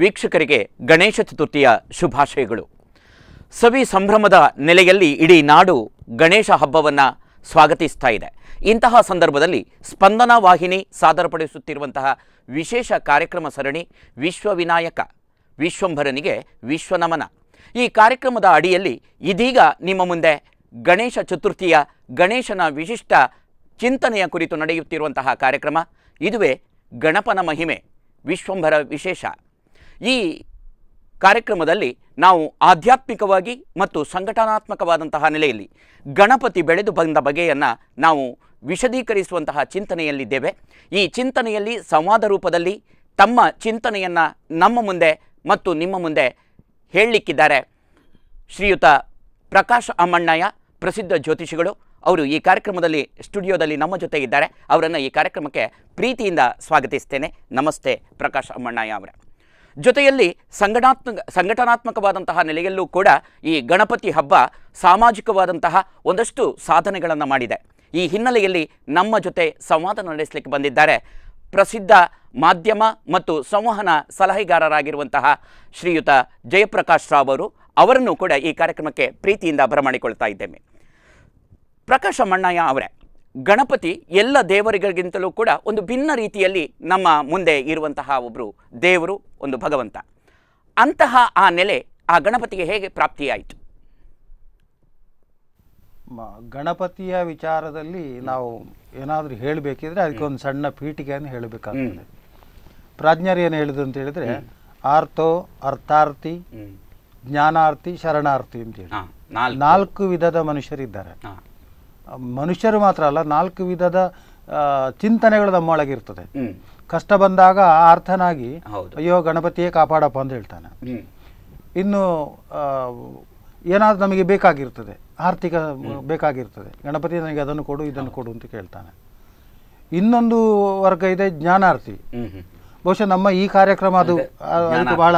ವೀಕ್ಷಕರಿಗೆ ಗಣೇಶ ಚತುರ್ಥಿಯ ಶುಭಾಶಯಗಳು. ಸವಿ ಸಂಭ್ರಮದ ನೆಲೆಯಲ್ಲಿ ಇಡೀ ನಾಡು ಗಣೇಶ ಹಬ್ಬವನ್ನು ಸ್ವಾಗತಿಸ್ತಾ ಇದೆ. ಇಂತಹ ಸಂದರ್ಭದಲ್ಲಿ ಸ್ಪಂದನ ವಾಹಿನಿ ಸಾದರಪಡಿಸುತ್ತಿರುವಂತಹ ವಿಶೇಷ ಕಾರ್ಯಕ್ರಮ ಸರಣಿ ವಿಶ್ವವಿನಾಯಕ ವಿಶ್ವಂಭರನಿಗೆ ವಿಶ್ವನಮನ. ಈ ಕಾರ್ಯಕ್ರಮದ ಅಡಿಯಲ್ಲಿ ಇದೀಗ ನಿಮ್ಮ ಮುಂದೆ ಗಣೇಶ ಚತುರ್ಥಿಯ ಗಣೇಶನ ವಿಶಿಷ್ಟ ಚಿಂತನೆಯ ಕುರಿತು ನಡೆಯುತ್ತಿರುವಂತಹ ಕಾರ್ಯಕ್ರಮ. ಇದುವೇ ಗಣಪನ ಮಹಿಮೆ ವಿಶ್ವಂಭರ ವಿಶೇಷ. ಈ ಕಾರ್ಯಕ್ರಮದಲ್ಲಿ ನಾವು ಆಧ್ಯಾತ್ಮಿಕವಾಗಿ ಮತ್ತು ಸಂಘಟನಾತ್ಮಕವಾದಂತಹ ನೆಲೆಯಲ್ಲಿ ಗಣಪತಿ ಬೆಳೆದು ಬಂದ ಬಗೆಯನ್ನು ನಾವು ವಿಶದೀಕರಿಸುವಂತಹ ಚಿಂತನೆಯಲ್ಲಿದ್ದೇವೆ. ಈ ಚಿಂತನೆಯಲ್ಲಿ ಸಂವಾದ ರೂಪದಲ್ಲಿ ತಮ್ಮ ಚಿಂತನೆಯನ್ನು ನಮ್ಮ ಮುಂದೆ ಮತ್ತು ನಿಮ್ಮ ಮುಂದೆ ಹೇಳಲಿಕ್ಕಿದ್ದಾರೆ ಶ್ರೀಯುತ ಪ್ರಕಾಶ್ ಅಮ್ಮಣ್ಣಯ್ಯ, ಪ್ರಸಿದ್ಧ ಜ್ಯೋತಿಷಿಗಳು. ಅವರು ಈ ಕಾರ್ಯಕ್ರಮದಲ್ಲಿ ಸ್ಟುಡಿಯೋದಲ್ಲಿ ನಮ್ಮ ಜೊತೆ ಇದ್ದಾರೆ. ಅವರನ್ನು ಈ ಕಾರ್ಯಕ್ರಮಕ್ಕೆ ಪ್ರೀತಿಯಿಂದ ಸ್ವಾಗತಿಸ್ತೇನೆ. ನಮಸ್ತೆ ಪ್ರಕಾಶ್ ಅಮ್ಮಣ್ಣಯ್ಯ ಅವರೇ. ಜೊತೆಯಲ್ಲಿ ಸಂಘಟನಾತ್ಮಕವಾದಂತಹ ನೆಲೆಯಲ್ಲೂ ಕೂಡ ಈ ಗಣಪತಿ ಹಬ್ಬ ಸಾಮಾಜಿಕವಾದಂತಹ ಒಂದಷ್ಟು ಸಾಧನೆಗಳನ್ನು ಮಾಡಿದೆ. ಈ ಹಿನ್ನೆಲೆಯಲ್ಲಿ ನಮ್ಮ ಜೊತೆ ಸಂವಾದ ನಡೆಸಲಿಕ್ಕೆ ಬಂದಿದ್ದಾರೆ ಪ್ರಸಿದ್ಧ ಮಾಧ್ಯಮ ಮತ್ತು ಸಂವಹನ ಸಲಹೆಗಾರರಾಗಿರುವಂತಹ ಶ್ರೀಯುತ ಜಯಪ್ರಕಾಶ್ ರಾವ್ ಅವರು. ಅವರನ್ನು ಕೂಡ ಈ ಕಾರ್ಯಕ್ರಮಕ್ಕೆ ಪ್ರೀತಿಯಿಂದ ಬರಮಾಡಿಕೊಳ್ತಾ ಇದ್ದೇನೆ. ಪ್ರಕಾಶ್ ಅಮ್ಮಣ್ಣಯ್ಯ ಅವರೇ, ಗಣಪತಿ ಎಲ್ಲ ದೇವರಿಗಿಂತಲೂ ಕೂಡ ಒಂದು ಭಿನ್ನ ರೀತಿಯಲ್ಲಿ ನಮ್ಮ ಮುಂದೆ ಇರುವಂತಹ ಒಬ್ಬರು ದೇವರು, ಒಂದು ಭಗವಂತ. ಅಂತಹ ಆ ನೆಲೆ ಆ ಗಣಪತಿಗೆ ಹೇಗೆ ಪ್ರಾಪ್ತಿಯಾಯಿತು? ಗಣಪತಿಯ ವಿಚಾರದಲ್ಲಿ ನಾವು ಏನಾದರೂ ಹೇಳಬೇಕಿದ್ರೆ ಅದಕ್ಕೆ ಒಂದು ಸಣ್ಣ ಪೀಠಿಕೆಯನ್ನು ಹೇಳಬೇಕಾಗ್ತದೆ. ಪ್ರಾಜ್ಞರು ಏನು ಹೇಳಿದ್ರು ಅಂತ ಹೇಳಿದ್ರೆ, ಆರ್ತೋ, ಅರ್ಥಾರ್ಥಿ, ಜ್ಞಾನಾರ್ಥಿ, ಶರಣಾರ್ಥಿ ಅಂತೇಳಿ 4 ವಿಧದ ಮನುಷ್ಯರಿದ್ದಾರೆ. ಮನುಷ್ಯರು ಮಾತ್ರ ಅಲ್ಲ, 4 ವಿಧದ ಚಿಂತನೆಗಳು ನಮ್ಮೊಳಗಿರ್ತದೆ. ಕಷ್ಟ ಬಂದಾಗ ಆರ್ಥನಾಗಿ ಅಯ್ಯೋ ಗಣಪತಿಯೇ ಕಾಪಾಡಪ್ಪ ಅಂತ ಹೇಳ್ತಾನೆ. ಇನ್ನು ಏನಾದರೂ ನಮಗೆ ಬೇಕಾಗಿರ್ತದೆ, ಆರ್ಥಿಕ ಬೇಕಾಗಿರ್ತದೆ, ಗಣಪತಿ ನನಗೆ ಅದನ್ನು ಕೊಡು ಇದನ್ನು ಕೊಡು ಅಂತ ಕೇಳ್ತಾನೆ. ಇನ್ನೊಂದು ವರ್ಗ ಇದೆ ಜ್ಞಾನಾರ್ಥಿ. ಬಹುಶಃ ನಮ್ಮ ಈ ಕಾರ್ಯಕ್ರಮ ಅದಕ್ಕೆ ಬಹಳ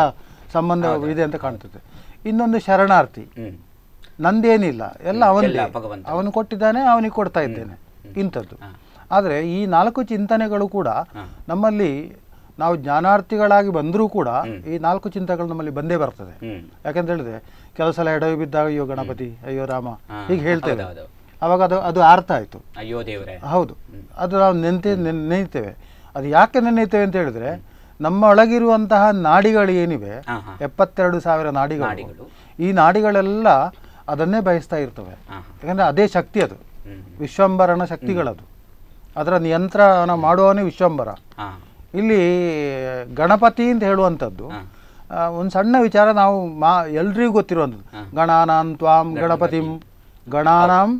ಸಂಬಂಧ ಇದೆ ಅಂತ ಕಾಣ್ತದೆ. ಇನ್ನೊಂದು ಶರಣಾರ್ಥಿ, ನಂದೇನಿಲ್ಲ, ಎಲ್ಲ ಅವನಿಗೆ, ಅವನು ಕೊಟ್ಟಿದ್ದಾನೆ, ಅವನಿಗೆ ಕೊಡ್ತಾ ಇದ್ದೇನೆ ಇಂಥದ್ದು. ಆದರೆ ಈ 4 ಚಿಂತನೆಗಳು ಕೂಡ ನಮ್ಮಲ್ಲಿ, ನಾವು ಜ್ಞಾನಾರ್ಥಿಗಳಾಗಿ ಬಂದರೂ ಕೂಡ ಈ 4 ಚಿಂತನೆಗಳು ನಮ್ಮಲ್ಲಿ ಬಂದೇ ಬರ್ತದೆ. ಯಾಕಂತ ಹೇಳಿದ್ರೆ ಕೆಲವು ಸಲ ಎಡವಿ ಬಿದ್ದಾಗ ಅಯ್ಯೋ ಗಣಪತಿ, ಅಯ್ಯೋ ರಾಮ ಹೀಗೆ ಹೇಳ್ತೇವೆ. ಅವಾಗ ಅದು ಅರ್ಥ ಆಯಿತು, ಅಯ್ಯೋ ದೇವರೇ. ಹೌದು, ಅದು ನಾವು ನೆನೀತೇವೆ. ಅದು ಯಾಕೆ ನೆನೀತೇವೆ ಅಂತ ಹೇಳಿದ್ರೆ, ನಮ್ಮ ಒಳಗಿರುವಂತಹ ನಾಡಿಗಳು ಏನಿವೆ, 72,000 ನಾಡಿಗಳು, ಈ ನಾಡಿಗಳೆಲ್ಲ ಅದನ್ನೇ ಬಯಸ್ತಾ ಇರ್ತವೆ. ಯಾಕಂದರೆ ಅದೇ ಶಕ್ತಿ, ಅದು ವಿಶ್ವಂಬರನ ಶಕ್ತಿಗಳದು. ಅದರ ನಿಯಂತ್ರಣ ಮಾಡುವವನೇ ವಿಶ್ವಂಬರ. ಇಲ್ಲಿ ಗಣಪತಿ ಅಂತ ಹೇಳುವಂಥದ್ದು ಒಂದು ಸಣ್ಣ ವಿಚಾರ, ನಾವು ಎಲ್ರಿಗೂ ಗೊತ್ತಿರುವಂಥದ್ದು. ಗಣಾನಾಂ ತ್ವಾಂ ಗಣಪತಿಂ, ಗಣಾನಾಂ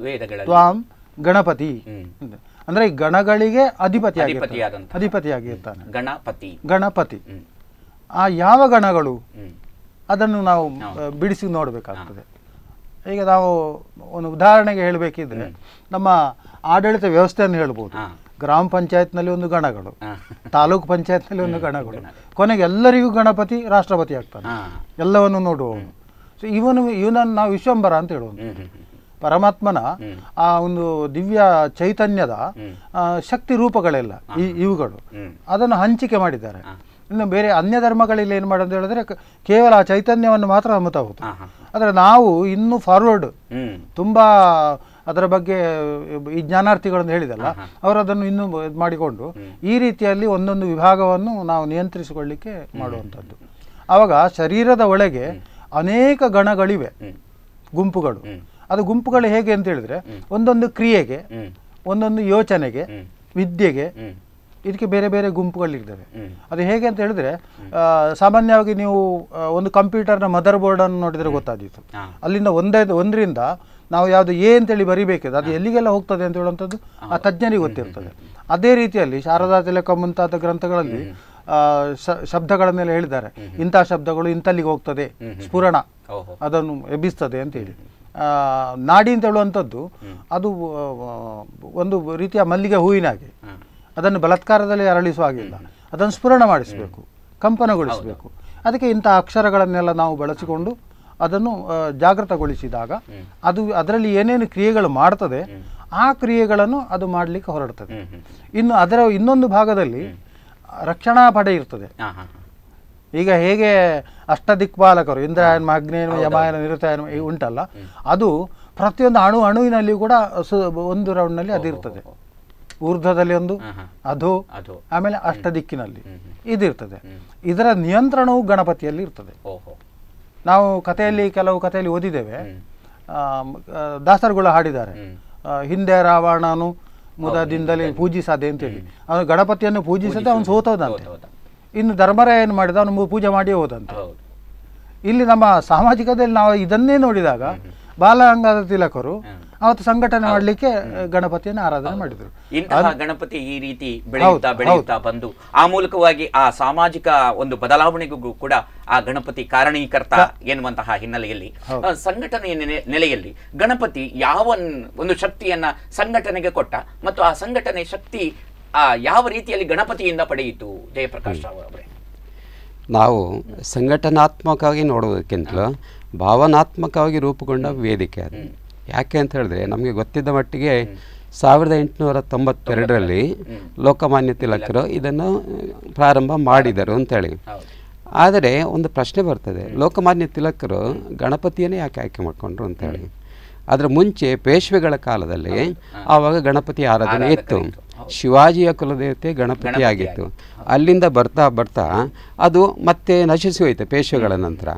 ತ್ವಾಂ ಗಣಪತಿ ಅಂದ್ರೆ ಈ ಗಣಗಳಿಗೆ ಅಧಿಪತಿಯಾಗಿರ್ತಾನೆ ಗಣಪತಿ. ಆ ಯಾವ ಗಣಗಳು, ಅದನ್ನು ನಾವು ಬಿಡಿಸಿ ನೋಡಬೇಕಾಗ್ತದೆ. ಈಗ ನಾವು ಒಂದು ಉದಾಹರಣೆಗೆ ಹೇಳಬೇಕಿದ್ರೆ, ನಮ್ಮ ಆಡಳಿತ ವ್ಯವಸ್ಥೆಯನ್ನು ಹೇಳ್ಬೋದು. ಗ್ರಾಮ ಪಂಚಾಯತ್ನಲ್ಲಿ ಒಂದು ಗಣಗಳು, ತಾಲೂಕು ಪಂಚಾಯತ್ನಲ್ಲಿ ಒಂದು ಗಣಗಳು, ಕೊನೆಗೆ ಎಲ್ಲರಿಗೂ ಗಣಪತಿ ರಾಷ್ಟ್ರಪತಿ ಆಗ್ತಾನೆ, ಎಲ್ಲವನ್ನು ನೋಡುವವನು. ಸೊ ಇವನನ್ನು ನಾವು ವಿಶ್ವಂಬರ ಅಂತ ಹೇಳುವಂಥದ್ದು. ಪರಮಾತ್ಮನ ಆ ಒಂದು ದಿವ್ಯ ಚೈತನ್ಯದ ಶಕ್ತಿ ರೂಪಗಳೆಲ್ಲ ಇವುಗಳು, ಅದನ್ನು ಹಂಚಿಕೆ ಮಾಡಿದ್ದಾರೆ. ಇನ್ನು ಬೇರೆ ಅನ್ಯ ಧರ್ಮಗಳಲ್ಲಿ ಏನು ಮಾಡೋದು ಹೇಳಿದ್ರೆ, ಕೇವಲ ಆ ಚೈತನ್ಯವನ್ನು ಮಾತ್ರ ನಂಬುತ್ತಾ ಹೋಗುದು. ಆದರೆ ನಾವು ಇನ್ನೂ ಫಾರ್ವರ್ಡ್, ತುಂಬಾ ಅದರ ಬಗ್ಗೆ ಈ ಜ್ಞಾನಾರ್ಥಿಗಳನ್ನು ಹೇಳಿದಲ್ಲ, ಅವರು ಅದನ್ನು ಇನ್ನೂ ಇದು ಮಾಡಿಕೊಂಡು ಈ ರೀತಿಯಲ್ಲಿ ಒಂದೊಂದು ವಿಭಾಗವನ್ನು ನಾವು ನಿಯಂತ್ರಿಸಿಕೊಳ್ಳಿಕ್ಕೆ ಮಾಡುವಂಥದ್ದು. ಆವಾಗ ಶರೀರದ ಒಳಗೆ ಅನೇಕ ಗಣಗಳಿವೆ, ಗುಂಪುಗಳು. ಅದು ಗುಂಪುಗಳು ಹೇಗೆ ಅಂತ ಹೇಳಿದ್ರೆ, ಒಂದೊಂದು ಕ್ರಿಯೆಗೆ, ಒಂದೊಂದು ಯೋಚನೆಗೆ, ವಿದ್ಯೆಗೆ, ಇದಕ್ಕೆ ಬೇರೆ ಬೇರೆ ಗುಂಪುಗಳಿರ್ತವೆ. ಅದು ಹೇಗೆ ಅಂತ ಹೇಳಿದ್ರೆ, ಸಾಮಾನ್ಯವಾಗಿ ನೀವು ಒಂದು ಕಂಪ್ಯೂಟರ್ನ ಮದರ್ ಬೋರ್ಡನ್ನು ನೋಡಿದರೆ ಗೊತ್ತಾದೀತು. ಅಲ್ಲಿಂದ ಒಂದರಿಂದ ನಾವು ಯಾವುದು ಅಂತೇಳಿ ಬರಿಬೇಕಿದೆ, ಅದು ಎಲ್ಲಿಗೆಲ್ಲ ಹೋಗ್ತದೆ ಅಂತ ಹೇಳುವಂಥದ್ದು ಆ ತಜ್ಞರಿಗೆ ಗೊತ್ತಿರ್ತದೆ. ಅದೇ ರೀತಿಯಲ್ಲಿ ಶಾರದಾ ತಿಲಕ ಮುಂತಾದ ಗ್ರಂಥಗಳಲ್ಲಿ ಶಬ್ದಗಳನ್ನೆಲ್ಲ ಹೇಳಿದ್ದಾರೆ. ಇಂಥ ಶಬ್ದಗಳು ಇಂತಲ್ಲಿಗೆ ಹೋಗ್ತದೆ, ಸ್ಫುರಣ ಅದನ್ನು ಎಬ್ಬಿಸ್ತದೆ ಅಂತೇಳಿ. ನಾಡಿ ಅಂತ ಹೇಳುವಂಥದ್ದು ಅದು ಒಂದು ರೀತಿಯ ಮಲ್ಲಿಗೆ ಹೂವಿನಾಗೆ, ಅದನ್ನು ಬಲಾತ್ಕಾರದಲ್ಲಿ ಅರಳಿಸುವ ಹಾಗಿಲ್ಲ, ಅದನ್ನು ಸ್ಫುರಣ ಮಾಡಿಸಬೇಕು, ಕಂಪನಗೊಳಿಸಬೇಕು. ಅದಕ್ಕೆ ಇಂಥ ಅಕ್ಷರಗಳನ್ನೆಲ್ಲ ನಾವು ಬಳಸಿಕೊಂಡು ಅದನ್ನು ಜಾಗೃತಗೊಳಿಸಿದಾಗ ಅದು ಅದರಲ್ಲಿ ಏನೇನು ಕ್ರಿಯೆಗಳು ಮಾಡ್ತದೆ ಆ ಕ್ರಿಯೆಗಳನ್ನು ಅದು ಮಾಡಲಿಕ್ಕೆ ಹೊರಡ್ತದೆ. ಇನ್ನು ಅದರ ಇನ್ನೊಂದು ಭಾಗದಲ್ಲಿ ರಕ್ಷಣಾ ಪಡೆ ಇರ್ತದೆ. ಈಗ ಹೇಗೆ ಅಷ್ಟದಿಕ್ಪಾಲಕರು ಇಂದ್ರಾಯನ ಅಗ್ನೇಯನ ಯಮಾಯನ ನಿರುತಾಯನ ಉಂಟಲ್ಲ, ಅದು ಪ್ರತಿಯೊಂದು ಅಣುವಿನಲ್ಲಿಯೂ ಕೂಡ ಒಂದು ರೌಂಡ್ನಲ್ಲಿ ಅದಿರ್ತದೆ. ಊರ್ಧ್ವದಲ್ಲಿ ಒಂದು, ಅಧೋ, ಆಮೇಲೆ ಅಷ್ಟದಿಕ್ಕಿನಲ್ಲಿ ಇದಿರ್ತದೆ. ಇದರ ನಿಯಂತ್ರಣವು ಗಣಪತಿಯಲ್ಲಿ ಇರ್ತದೆ. ನಾವು ಕಥೆಯಲ್ಲಿ ಕೆಲವು ಕಥೆಯಲ್ಲಿ ಓದಿದ್ದೇವೆ, ದಾಸರುಗಳು ಹಾಡಿದ್ದಾರೆ, ಹಿಂದೆ ರಾವಣನು ಮುದದಿಂದಲೇ ಪೂಜಿಸದೆ ಅಂತೇಳಿ. ಅವನು ಗಣಪತಿಯನ್ನು ಪೂಜಿಸದೆ ಅವನು ಸೋತೋದಂತೆ. ಇನ್ನು ಧರ್ಮರಾಯ ಏನು ಮಾಡಿದ, ಅವನು ಪೂಜೆ ಮಾಡಿ ಹೋದಂತೆ. ಇಲ್ಲಿ ನಮ್ಮ ಸಾಮಾಜಿಕದಲ್ಲಿ ನಾವು ಇದನ್ನೇ ನೋಡಿದಾಗ ಬಾಲಗಂಗಾಧರ ತಿಲಕರು ಅವತ್ತು ಸಂಘಟನೆ ಮಾಡಲಿಕ್ಕೆ ಗಣಪತಿಯನ್ನು ಆರಾಧನೆ ಮಾಡಿದರು. ಇಂತಹ ಗಣಪತಿ ಈ ರೀತಿ ಬೆಳೆಯುತ್ತಾ ಬಂದು ಆ ಮೂಲಕವಾಗಿ ಆ ಸಾಮಾಜಿಕ ಒಂದು ಬದಲಾವಣೆಗೂ ಕೂಡ ಆ ಗಣಪತಿ ಕಾರಣೀಕರ್ತ ಎನ್ನುವಂತಹ ಹಿನ್ನೆಲೆಯಲ್ಲಿ ಸಂಘಟನೆಯ ನೆಲೆಯಲ್ಲಿ ಗಣಪತಿ ಯಾವ ಒಂದು ಶಕ್ತಿಯನ್ನ ಸಂಘಟನೆಗೆ ಕೊಟ್ಟ ಮತ್ತು ಆ ಸಂಘಟನೆ ಶಕ್ತಿ ಯಾವ ರೀತಿಯಲ್ಲಿ ಗಣಪತಿಯಿಂದ ಪಡೆಯಿತು? ಜಯಪ್ರಕಾಶ್ ರಾವ್ ಅವರೇ, ನಾವು ಸಂಘಟನಾತ್ಮಕವಾಗಿ ನೋಡೋದಕ್ಕಿಂತಲೂ ಭಾವನಾತ್ಮಕವಾಗಿ ರೂಪುಗೊಂಡ ವೇದಿಕೆ ಅದು. ಯಾಕೆ ಅಂತ ಹೇಳಿದ್ರೆ, ನಮಗೆ ಗೊತ್ತಿದ್ದ ಮಟ್ಟಿಗೆ 1892ರಲ್ಲಿ ಲೋಕಮಾನ್ಯ ತಿಲಕರು ಇದನ್ನು ಪ್ರಾರಂಭ ಮಾಡಿದರು ಅಂತೇಳಿ. ಆದರೆ ಒಂದು ಪ್ರಶ್ನೆ ಬರ್ತದೆ, ಲೋಕಮಾನ್ಯ ತಿಲಕರು ಗಣಪತಿಯನ್ನೇ ಯಾಕೆ ಆಯ್ಕೆ ಮಾಡಿಕೊಂಡ್ರು ಅಂತೇಳಿ. ಅದರ ಮುಂಚೆ ಪೇಶ್ವೆಗಳ ಕಾಲದಲ್ಲಿ ಆವಾಗ ಗಣಪತಿ ಆರಾಧನೆ ಇತ್ತು. ಶಿವಾಜಿಯ ಕುಲದೇವತೆ ಗಣಪತಿ ಆಗಿತ್ತು. ಅಲ್ಲಿಂದ ಬರ್ತಾ ಬರ್ತಾ ಅದು ಮತ್ತೆ ನಶಿಸಿ ಹೋಯಿತು ಪೇಶ್ವೆಗಳ ನಂತರ.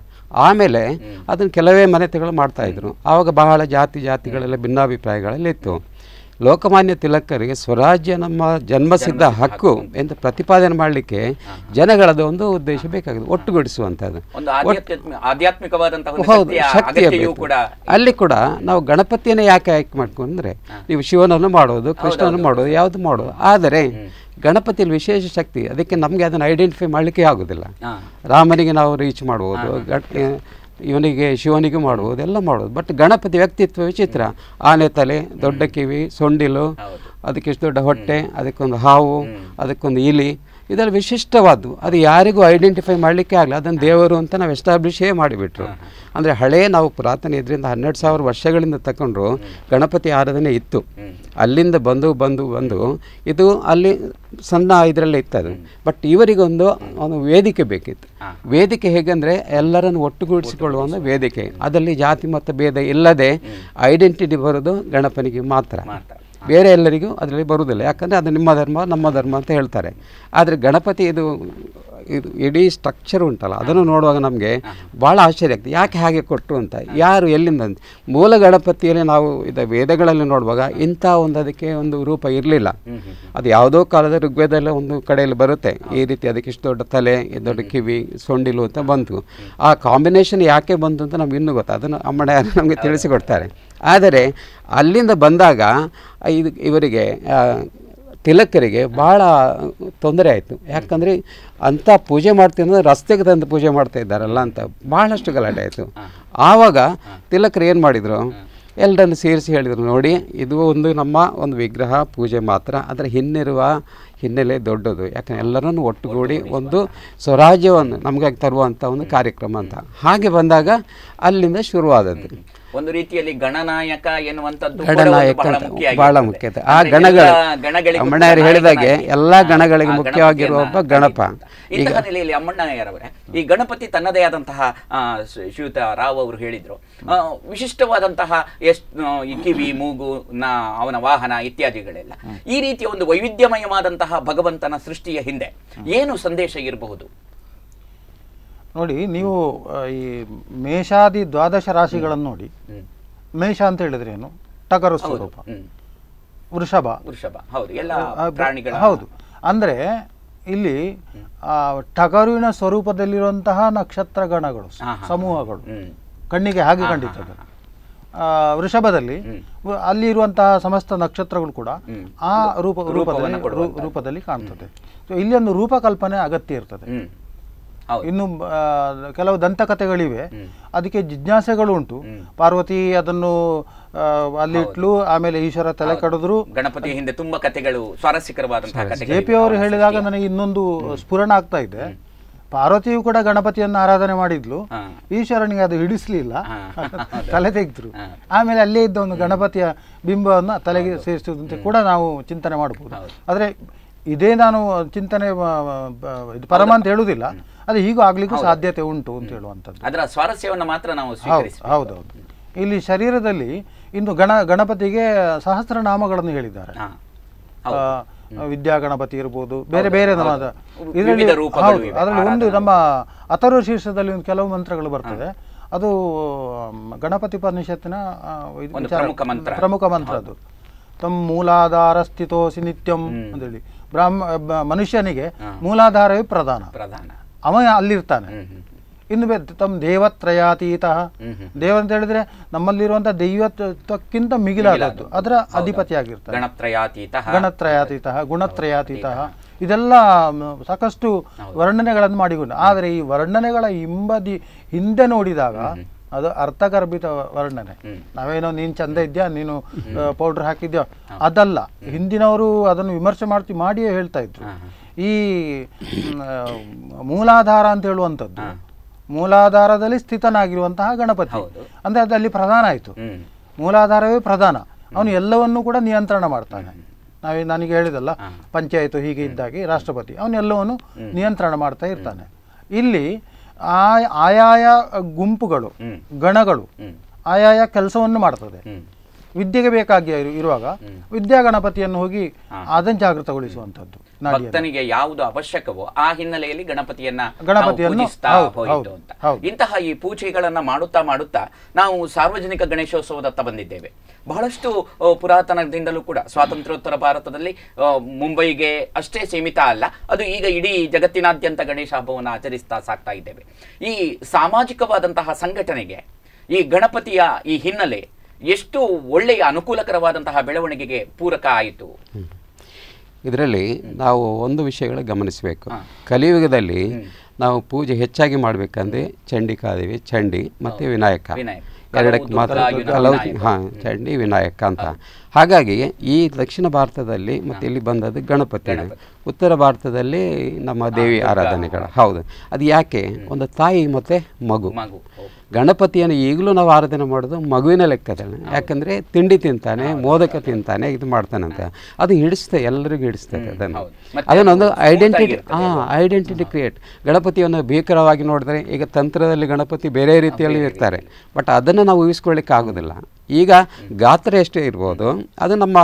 ಆಮೇಲೆ ಅದನ್ನು ಕೆಲವೇ ಮನೆತಗಳು ಮಾಡ್ತಾಯಿದ್ರು. ಆವಾಗ ಬಹಳ ಜಾತಿಗಳೆಲ್ಲ ಭಿನ್ನಾಭಿಪ್ರಾಯಗಳಲ್ಲಿ ಇತ್ತು. ಲೋಕಮಾನ್ಯ ತಿಲಕರಿಗೆ ಸ್ವರಾಜ್ಯ ನಮ್ಮ ಜನ್ಮಸಿದ್ಧ ಹಕ್ಕು ಎಂದು ಪ್ರತಿಪಾದನೆ ಮಾಡಲಿಕ್ಕೆ ಜನಗಳದ ಒಂದು ಉದ್ದೇಶ ಬೇಕಾಗಿದೆ, ಒಟ್ಟುಗೂಡಿಸುವಂಥದ್ದು. ಹೌದು, ಶಕ್ತಿಯ ಬೇಕು. ಅಲ್ಲಿ ಕೂಡ ನಾವು ಗಣಪತಿಯನ್ನು ಯಾಕೆ ಆಯ್ಕೆ ಮಾಡ್ಕೊಂಡ್ರೆ, ನೀವು ಶಿವನನ್ನು ಮಾಡೋದು, ಕೃಷ್ಣನನ್ನು ಮಾಡೋದು, ಯಾವುದು ಮಾಡೋದು, ಆದರೆ ಗಣಪತಿಯಲ್ಲಿ ವಿಶೇಷ ಶಕ್ತಿ. ಅದಕ್ಕೆ ನಮಗೆ ಅದನ್ನು ಐಡೆಂಟಿಫೈ ಮಾಡಲಿಕ್ಕೆ ಆಗೋದಿಲ್ಲ. ರಾಮನಿಗೆ ನಾವು ರೀಚ್ ಮಾಡ್ಬೋದು, ಇವನಿಗೆ ಶಿವನಿಗೆ ಮಾಡ್ಬೋದು, ಎಲ್ಲ ಮಾಡ್ಬೋದು. ಬಟ್ ಗಣಪತಿ ವ್ಯಕ್ತಿತ್ವ ವಿಚಿತ್ರ. ಆನೆ ತಲೆ, ದೊಡ್ಡ ಕಿವಿ, ಸೊಂಡಿಲು, ಅದಕ್ಕಿಷ್ಟು ದೊಡ್ಡ ಹೊಟ್ಟೆ, ಅದಕ್ಕೊಂದು ಹಾವು, ಅದಕ್ಕೊಂದು ಇಲಿ, ಇದೆಲ್ಲ ವಿಶಿಷ್ಟವಾದ್ದು. ಅದು ಯಾರಿಗೂ ಐಡೆಂಟಿಫೈ ಮಾಡಲಿಕ್ಕೆ ಆಗಲ್ಲ. ಅದನ್ನು ದೇವರು ಅಂತ ನಾವು ಎಸ್ಟಾಬ್ಲಿಷೇ ಮಾಡಿಬಿಟ್ರು. ಅಂದರೆ ನಾವು ಪುರಾತನ ಇದರಿಂದ 12,000 ವರ್ಷಗಳಿಂದ ತಗೊಂಡ್ರು ಗಣಪತಿ ಆರಾಧನೆ ಇತ್ತು. ಅಲ್ಲಿಂದ ಬಂದು ಇದು ಅಲ್ಲಿ ಸಣ್ಣ ಇದರಲ್ಲೇ ಇತ್ತದು. ಬಟ್ ಇವರಿಗೊಂದು ವೇದಿಕೆ ಬೇಕಿತ್ತು. ವೇದಿಕೆ ಹೇಗೆಂದರೆ ಎಲ್ಲರನ್ನು ಒಟ್ಟುಗೂಡಿಸಿಕೊಳ್ಳುವ ಒಂದು ವೇದಿಕೆ. ಅದರಲ್ಲಿ ಜಾತಿ ಮತ್ತು ಭೇದ ಇಲ್ಲದೆ ಐಡೆಂಟಿಟಿ ಬರೋದು ಗಣಪನಿಗೆ ಮಾತ್ರ, ಬೇರೆ ಎಲ್ಲರಿಗೂ ಅದರಲ್ಲಿ ಬರುವುದಿಲ್ಲ. ಯಾಕಂದರೆ ಅದು ನಿಮ್ಮ ಧರ್ಮ ನಮ್ಮ ಧರ್ಮ ಅಂತ ಹೇಳ್ತಾರೆ. ಆದರೆ ಗಣಪತಿ ಇದು ಇಡೀ ಸ್ಟ್ರಕ್ಚರ್ ಉಂಟಲ್ಲ, ಅದನ್ನು ನೋಡುವಾಗ ನಮಗೆ ಭಾಳ ಆಶ್ಚರ್ಯ ಆಗ್ತದೆ. ಯಾಕೆ ಹಾಗೆ ಕೊಟ್ಟರು ಅಂತ, ಯಾರು ಎಲ್ಲಿಂದ. ಮೂಲ ಗಣಪತಿಯಲ್ಲಿ ನಾವು ವೇದಗಳಲ್ಲಿ ನೋಡುವಾಗ ಇಂಥ ಅದಕ್ಕೆ ಒಂದು ರೂಪ ಇರಲಿಲ್ಲ. ಅದು ಯಾವುದೋ ಕಾಲದ ಋಗ್ವೇದಲ್ಲ ಒಂದು ಕಡೆಯಲ್ಲಿ ಬರುತ್ತೆ ಈ ರೀತಿ. ಅದಕ್ಕೆ ಇಷ್ಟು ದೊಡ್ಡ ತಲೆ, ದೊಡ್ಡ ಕಿವಿ, ಸೊಂಡಿಲು ಅಂತ ಬಂತು. ಆ ಕಾಂಬಿನೇಷನ್ ಯಾಕೆ ಬಂತು ಅಂತ ನಮ್ಗೆ ಇನ್ನೂ ಗೊತ್ತಾ, ಅದನ್ನು ಅಮ್ಮಣ್ಣ ನಮಗೆ ತಿಳಿಸಿಕೊಡ್ತಾರೆ. ಆದರೆ ಅಲ್ಲಿಂದ ಬಂದಾಗ ಇವರಿಗೆ ತಿಲಕರಿಗೆ ಭಾಳ ತೊಂದರೆ ಆಯಿತು. ಯಾಕಂದರೆ ಅಂಥ ಪೂಜೆ ಮಾಡ್ತಿದ್ರೆ ರಸ್ತೆಗೆ ತಂದು ಪೂಜೆ ಮಾಡ್ತಾ ಇದ್ದಾರಲ್ಲ ಅಂತ ಭಾಳಷ್ಟು ಗಲಾಟೆ ಆಯಿತು. ಆವಾಗ ತಿಲಕರು ಏನು ಮಾಡಿದರು, ಎಲ್ಲರನ್ನು ಸೇರಿಸಿ ಹೇಳಿದರು, ನೋಡಿ ಇದು ನಮ್ಮ ಒಂದು ವಿಗ್ರಹ ಪೂಜೆ ಮಾತ್ರ, ಅದರ ಹಿನ್ನೆಲೆ ದೊಡ್ಡದು. ಯಾಕಂದರೆ ಎಲ್ಲರನ್ನು ಒಟ್ಟುಗೂಡಿ ಒಂದು ಸ್ವರಾಜ್ಯವನ್ನು ನಮಗಾಗಿ ತರುವಂಥ ಒಂದು ಕಾರ್ಯಕ್ರಮ ಅಂತ. ಹಾಗೆ ಬಂದಾಗ ಅಲ್ಲಿಂದ ಶುರುವಾದದ್ದು. ಒಂದು ರೀತಿಯಲ್ಲಿ ಗಣನಾಯಕ ಎನ್ನುವಂಥದ್ದು ಬಹಳ ಮುಖ್ಯತೆ. ಆ ಅಮ್ಮಣ್ಣಯ್ಯರು ಹೇಳಿದಾಗೆ ಎಲ್ಲ ಗಣಗಳಿಗೆ ಮುಖ್ಯವಾಗಿರುವ ಒಬ್ಬ ಗಣಪ. ಇಂತಹ ನೆಲೆಯಲ್ಲಿ ಅಮ್ಮಣ್ಣಯ್ಯರವರೇ, ಈ ಗಣಪತಿ ತನ್ನದೇ ಆದಂತಹ ಶ್ರೀಯುತ ರಾವ್ ಅವರು ಹೇಳಿದ್ರು, ವಿಶಿಷ್ಟವಾದಂತಹ ಈ ಕಿವಿ, ಮೂಗು, ಅವನ ವಾಹನ ಇತ್ಯಾದಿಗಳೆಲ್ಲ ಈ ರೀತಿಯ ಒಂದು ವೈವಿಧ್ಯಮಯವಾದಂತಹ ಭಗವಂತನ ಸೃಷ್ಟಿಯ ಹಿಂದೆ ಏನು ಸಂದೇಶ ಇರಬಹುದು? ನೋಡಿ, ನೀವು ಈ ಮೇಷಾದಿ 12 ರಾಶಿಗಳನ್ನು ನೋಡಿ. ಮೇಷ ಅಂತ ಹೇಳಿದ್ರೆ ಏನು? ಟಗರು ಸ್ವರೂಪ. ವೃಷಭ, ಹೌದು. ಅಂದರೆ ಇಲ್ಲಿ ಟಗರುವಿನ ಸ್ವರೂಪದಲ್ಲಿರುವಂತಹ ನಕ್ಷತ್ರ ಗಣಗಳು, ಸಮೂಹಗಳು ಕಣ್ಣಿಗೆ ಹಾಗೆ ಕಂಡಿರ್ತದೆ. ವೃಷಭದಲ್ಲಿ ಅಲ್ಲಿ ಇರುವಂತಹ ಸಮಸ್ತ ನಕ್ಷತ್ರಗಳು ಕೂಡ ಆ ರೂಪದಲ್ಲಿ ಕಾಣ್ತದೆ. ಇಲ್ಲಿ ಒಂದು ರೂಪಕಲ್ಪನೆ ಅಗತ್ಯ ಇರ್ತದೆ. ಇನ್ನು ಕೆಲವು ದಂತಕಥೆಗಳಿವೆ, ಅದಕ್ಕೆ ಜಿಜ್ಞಾಸೆಗಳು ಉಂಟು. ಪಾರ್ವತಿ ಅದನ್ನು ಅಲ್ಲಿಟ್ಲು, ಆಮೇಲೆ ಈಶ್ವರ ತಲೆ ಕಡಿದ್ರು. ಗಣಪತಿ ಹಿಂದೆ ತುಂಬಾ ಕಥೆಗಳು, ಸ್ವಾರಸ್ಯಕರವಾದಂತಹ JP ಅವರು ಹೇಳಿದಾಗ ನನಗೆ ಇನ್ನೊಂದು ಸ್ಫುರಣ ಆಗ್ತಾ ಇದೆ. ಪಾರ್ವತಿಯು ಕೂಡ ಗಣಪತಿಯನ್ನು ಆರಾಧನೆ ಮಾಡಿದ್ಲು, ಈಶ್ವರನಿಗೆ ಅದು ಹಿಡಿಸ್ಲಿಲ್ಲ, ತಲೆ ತೆಗೆದ್ರು. ಆಮೇಲೆ ಅಲ್ಲೇ ಇದ್ದ ಒಂದು ಗಣಪತಿಯ ಬಿಂಬವನ್ನು ತಲೆಗೆ ಸೇರಿಸುವುದಂತೆ ಕೂಡ ನಾವು ಚಿಂತನೆ ಮಾಡಬಹುದು. ಆದರೆ ಇದೇ ನಾನು ಚಿಂತನೆ ಇದು ಪರಮ ಅಂತ ಹೇಳುವುದಿಲ್ಲ, ಅದು ಹೀಗೂ ಆಗ್ಲಿಕ್ಕೂ ಸಾಧ್ಯತೆ ಉಂಟು ಅಂತ ಹೇಳುವಂಥದ್ದು. ಅದರ ಸ್ವಾರಸ್ಯವನ್ನು ಮಾತ್ರ ನಾವು ಹೌದೌದು. ಇಲ್ಲಿ ಶರೀರದಲ್ಲಿ ಇಂದು ಗಣಪತಿಗೆ ಸಹಸ್ರನಾಮಗಳನ್ನು ಹೇಳಿದ್ದಾರೆ. ವಿದ್ಯಾ ಗಣಪತಿ ಇರ್ಬೋದು, ಬೇರೆ ಬೇರೆ ನಮ್ಮದ ಇದರಲ್ಲಿ ಅದರಲ್ಲಿ ಒಂದು ನಮ್ಮ ಅಥರ್ವ ಶೀರ್ಷದಲ್ಲಿ ಒಂದು ಕೆಲವು ಮಂತ್ರಗಳು ಬರ್ತದೆ. ಅದು ಗಣಪತಿ ಉಪನಿಷತ್ತಿನ ಪ್ರಮುಖ ಮಂತ್ರ. ಅದು ತಮ್ಮ ಮೂಲಾಧಾರ ಸ್ಥಿತೋಸಿ ನಿತ್ಯಂ ಅಂತೇಳಿ ಮನುಷ್ಯನಿಗೆ ಮೂಲಾಧಾರವೇ ಪ್ರಧಾನ, ಅವ ಅಲ್ಲಿರ್ತಾನೆ. ಇನ್ನು ತಮ್ಮ ದೇವತ್ರಯಾತೀತ, ದೇವ ಅಂತ ಹೇಳಿದ್ರೆ ನಮ್ಮಲ್ಲಿರುವಂತ ದೈವತ್ವಕ್ಕಿಂತ ಮಿಗಿಲಾದದ್ದು, ಅದರ ಅಧಿಪತಿಯಾಗಿರ್ತಾನೆ. ಗಣತ್ರಯಾತೀತ, ಗುಣತ್ರಯಾತೀತ, ಇದೆಲ್ಲ ಸಾಕಷ್ಟು ವರ್ಣನೆಗಳನ್ನು ಮಾಡಿಕೊಂಡು. ಆದರೆ ಈ ವರ್ಣನೆಗಳ ಹಿಂದೆ ನೋಡಿದಾಗ ಅದು ಅರ್ಥಗರ್ಭಿತ ವರ್ಣನೆ. ನಾವೇನೋ ನೀನು ಚಂದ ಇದ್ಯಾ, ನೀನು ಪೌಡರ್ ಹಾಕಿದ್ಯಾ, ಅದಲ್ಲ. ಹಿಂದಿನವರು ಅದನ್ನು ವಿಮರ್ಶೆ ಮಾಡಿಯೇ ಹೇಳ್ತಾ ಇದ್ರು. ಈ ಮೂಲಾಧಾರ ಅಂತ ಹೇಳುವಂಥದ್ದು, ಮೂಲಾಧಾರದಲ್ಲಿ ಸ್ಥಿತನಾಗಿರುವಂತಹ ಗಣಪತಿ ಅಂದ್ರೆ ಅದಲ್ಲಿ ಪ್ರಧಾನ ಆಯಿತು. ಮೂಲಾಧಾರವೇ ಪ್ರಧಾನ, ಅವನು ಎಲ್ಲವನ್ನೂ ಕೂಡ ನಿಯಂತ್ರಣ ಮಾಡ್ತಾನೆ. ನನಗೆ ಹೇಳಿದಲ್ಲ, ಪಂಚಾಯತ್ ಹೀಗೆ ಇದ್ದಾಗೆ ರಾಷ್ಟ್ರಪತಿ ಅವನು ಎಲ್ಲವನ್ನು ನಿಯಂತ್ರಣ ಮಾಡ್ತಾ ಇರ್ತಾನೆ. ಇಲ್ಲಿ ಆಯಾಯ ಗುಂಪುಗಳು, ಗಣಗಳು ಆಯಾಯ ಕೆಲಸವನ್ನು ಮಾಡ್ತದೆ. ವಿದ್ಯೆಗೆ ಬೇಕಾಗಿ ಇರುವಾಗ ವಿದ್ಯಾ ಗಣಪತಿಯನ್ನು ಹೋಗಿ ಅದನ್ನು ಜಾಗೃತಗೊಳಿಸುವಂಥದ್ದು. ಭಕ್ತನಿಗೆ ಯಾವುದು ಅವಶ್ಯಕವೋ ಆ ಹಿನ್ನೆಲೆಯಲ್ಲಿ ಗಣಪತಿಯನ್ನು ಇಂತಹ ಈ ಪೂಜೆಗಳನ್ನ ಮಾಡುತ್ತಾ ನಾವು ಸಾರ್ವಜನಿಕ ಗಣೇಶೋತ್ಸವದತ್ತ ಬಂದಿದ್ದೇವೆ. ಬಹಳಷ್ಟು ಪುರಾತನದಿಂದಲೂ ಕೂಡ ಸ್ವಾತಂತ್ರ್ಯೋತ್ತರ ಭಾರತದಲ್ಲಿ ಮುಂಬೈಗೆ ಅಷ್ಟೇ ಸೀಮಿತ ಅಲ್ಲ, ಅದು ಈಗ ಇಡೀ ಜಗತ್ತಿನಾದ್ಯಂತ ಗಣೇಶ ಹಬ್ಬವನ್ನು ಆಚರಿಸ್ತಾ ಸಾಕ್ತಾ ಇದ್ದೇವೆ. ಈ ಸಾಮಾಜಿಕವಾದಂತಹ ಸಂಘಟನೆಗೆ ಈ ಗಣಪತಿಯ ಈ ಹಿನ್ನೆಲೆ ಎಷ್ಟು ಒಳ್ಳೆಯ ಅನುಕೂಲಕರವಾದಂತಹ ಬೆಳವಣಿಗೆಗೆ ಪೂರಕ ಆಯಿತು. ಇದರಲ್ಲಿ ನಾವು ಒಂದು ವಿಷಯಗಳ ಗಮನಿಸಬೇಕು. ಕಲಿಯುಗದಲ್ಲಿ ನಾವು ಪೂಜೆ ಹೆಚ್ಚಾಗಿ ಮಾಡಬೇಕಂದ್ರೆ ಚಂಡಿಕಾದೇವಿ, ಚಂಡಿ ಮತ್ತು ವಿನಾಯಕ ಎರಡಕ್ಕೆ ಮಾತ್ರ ಚಂಡಿ ವಿನಾಯಕ ಅಂತ. ಹಾಗಾಗಿ ಈ ದಕ್ಷಿಣ ಭಾರತದಲ್ಲಿ ಮತ್ತು ಇಲ್ಲಿ ಬಂದದ್ದು ಗಣಪತಿ, ಉತ್ತರ ಭಾರತದಲ್ಲಿ ನಮ್ಮ ದೇವಿ ಆರಾಧನೆಗಳು. ಹೌದು, ಅದು ಯಾಕೆ? ಒಂದು ತಾಯಿ ಮತ್ತು ಮಗು. ಗಣಪತಿಯನ್ನು ಈಗಲೂ ನಾವು ಆರಾಧನೆ ಮಾಡೋದು ಮಗುವಿನ ಲೆಕ್ಕದಲ್ಲಿ. ಯಾಕಂದರೆ ತಿಂಡಿ ತಿಂತಾನೆ, ಮೋದಕ ತಿಂತಾನೆ, ಇದು ಮಾಡ್ತಾನೆ ಅಂತ. ಅದು ಹಿಡಿಸ್ತದೆ, ಎಲ್ಲರಿಗೂ ಹಿಡಿಸ್ತದೆ. ಅದನ್ನೊಂದು ಐಡೆಂಟಿಟಿ ಕ್ರಿಯೇಟ್. ಗಣಪತಿಯನ್ನು ಭೀಕರವಾಗಿ ನೋಡಿದ್ರೆ ಈಗ ತಂತ್ರದಲ್ಲಿ ಗಣಪತಿ ಬೇರೆ ರೀತಿಯಲ್ಲಿ ಇರ್ತಾರೆ, ಬಟ್ ಅದನ್ನು ನಾವು ಊಹಿಸ್ಕೊಳ್ಳಿಕ್ಕೆ ಆಗೋದಿಲ್ಲ. ಈಗ ಗಾತ್ರ ಎಷ್ಟೇ ಇರ್ಬೋದು, ಅದು ನಮ್ಮ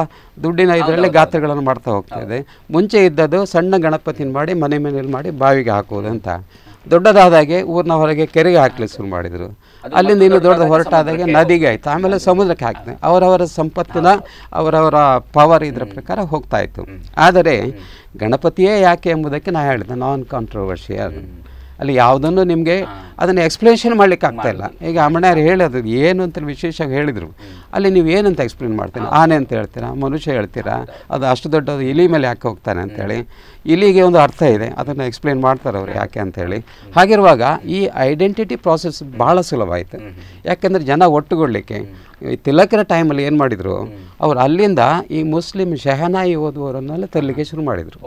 ದುಡ್ಡಿನ ಇದರಲ್ಲೇ ಗಾತ್ರಗಳನ್ನು ಮಾಡ್ತಾ ಹೋಗ್ತಾ ಇದೆ. ಮುಂಚೆ ಇದ್ದದ್ದು ಸಣ್ಣ ಗಣಪತಿನ ಮಾಡಿ ಮನೆಯಲ್ಲಿ ಮಾಡಿ ಬಾವಿಗೆ ಹಾಕೋದು ಅಂತ. ದೊಡ್ಡದಾದಾಗೆ ಊರಿನ ಹೊರಗೆ ಕೆರೆಗೆ ಹಾಕ್ಲಿಕ್ಕೆ ಶುರು ಮಾಡಿದರು. ಅಲ್ಲಿಂದ ಇನ್ನು ದೊಡ್ಡ ಹೊರಟಾದಾಗೆ ನದಿಗೆ ಆಯಿತು, ಆಮೇಲೆ ಸಮುದ್ರಕ್ಕೆ ಹಾಕ್ತಾರೆ. ಅವರವರ ಸಂಪತ್ತಿನ ಅವರವರ ಪವರ್ ಇದರ ಪ್ರಕಾರ ಹೋಗ್ತಾ ಇತ್ತು. ಆದರೆ ಗಣಪತಿಯೇ ಯಾಕೆ ಎಂಬುದಕ್ಕೆ ನಾನು ಹೇಳಿದೆ, ನಾನ್ ಕಾಂಟ್ರವರ್ಷಿಯಲ್. ಅಲ್ಲಿ ಯಾವುದನ್ನು ನಿಮಗೆ ಅದನ್ನು ಎಕ್ಸ್ಪ್ಲೇಷನ್ ಮಾಡಲಿಕ್ಕೆ ಆಗ್ತಾ ಇಲ್ಲ. ಈಗ ಅಮ್ಮಣ್ಯರು ಹೇಳೋದು ಏನು ಅಂತ ವಿಶೇಷವಾಗಿ ಹೇಳಿದರು. ಅಲ್ಲಿ ನೀವು ಏನಂತ ಎಕ್ಸ್ಪ್ಲೇನ್ ಮಾಡ್ತೀರಾ? ಆನೆ ಅಂತ ಹೇಳ್ತೀರಾ, ಮನುಷ್ಯ ಹೇಳ್ತೀರಾ, ಅದು ಅಷ್ಟು ದೊಡ್ಡದು ಇಲಿ ಮೇಲೆ ಯಾಕೆ ಹೋಗ್ತಾನೆ ಅಂತೇಳಿ. ಇಲಿಗೆ ಒಂದು ಅರ್ಥ ಇದೆ, ಅದನ್ನು ಎಕ್ಸ್ಪ್ಲೇನ್ ಮಾಡ್ತಾರೆ ಅವ್ರು ಯಾಕೆ ಅಂತೇಳಿ. ಹಾಗಿರುವಾಗ ಈ ಐಡೆಂಟಿಟಿ ಪ್ರಾಸೆಸ್ ಭಾಳ ಸುಲಭ ಆಯಿತು. ಯಾಕೆಂದರೆ ಜನ ಒಟ್ಟುಗೊಳ್ಳಲಿಕ್ಕೆ ತಿಲಕರ ಟೈಮಲ್ಲಿ ಏನು ಮಾಡಿದರು, ಅವ್ರು ಅಲ್ಲಿಂದ ಈ ಮುಸ್ಲಿಂ ಶಹನಾಯಿ ಓದುವವರನ್ನೆಲ್ಲ ತರಲಿಕ್ಕೆ ಶುರು ಮಾಡಿದರು.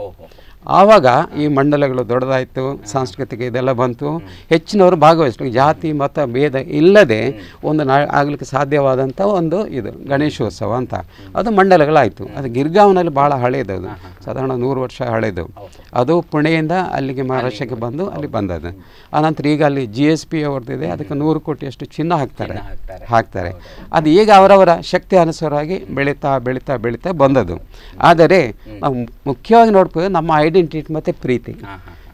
ಆವಾಗ ಈ ಮಂಡಲಗಳು ದೊಡ್ಡದಾಯಿತು, ಸಾಂಸ್ಕೃತಿಕ ಇದೆಲ್ಲ ಬಂತು, ಹೆಚ್ಚಿನವರು ಭಾಗವಹಿಸಿದ್ರು. ಜಾತಿ ಮತ ಭೇದ ಇಲ್ಲದೆ ಒಂದು ಆಗಲಿಕ್ಕೆ ಸಾಧ್ಯವಾದಂಥ ಒಂದು ಇದು ಗಣೇಶೋತ್ಸವ ಅಂತ. ಅದು ಮಂಡಲಗಳಾಯಿತು. ಅದು ಗಿರ್ಗಾವ್ನಲ್ಲಿ ಭಾಳ ಹಳೆಯದು, ಅದು ಸಾಧಾರಣ 100 ವರ್ಷ ಹಳೆಯದು. ಅದು ಪುಣೆಯಿಂದ ಅಲ್ಲಿಗೆ ಮಹಾರಾಷ್ಟ್ರಕ್ಕೆ ಬಂದು ಅಲ್ಲಿ ಬಂದದ್ದು. ಆನಂತರ ಈಗ ಅಲ್ಲಿ GSP ಅವ್ರದ್ದಿದೆ, ಅದಕ್ಕೆ 100 ಕೋಟಿಯಷ್ಟು ಚಿನ್ನ ಹಾಕ್ತಾರೆ. ಅದು ಈಗ ಅವರವರ ಶಕ್ತಿ ಅನುಸಾರವಾಗಿ ಬೆಳೀತಾ ಬಂದದ್ದು. ಆದರೆ ನಾವು ಮುಖ್ಯವಾಗಿ ನೋಡ್ಬೋದು ನಮ್ಮ ಐಡೆಂಟಿಟಿ ಮತ್ತು ಪ್ರೀತಿ.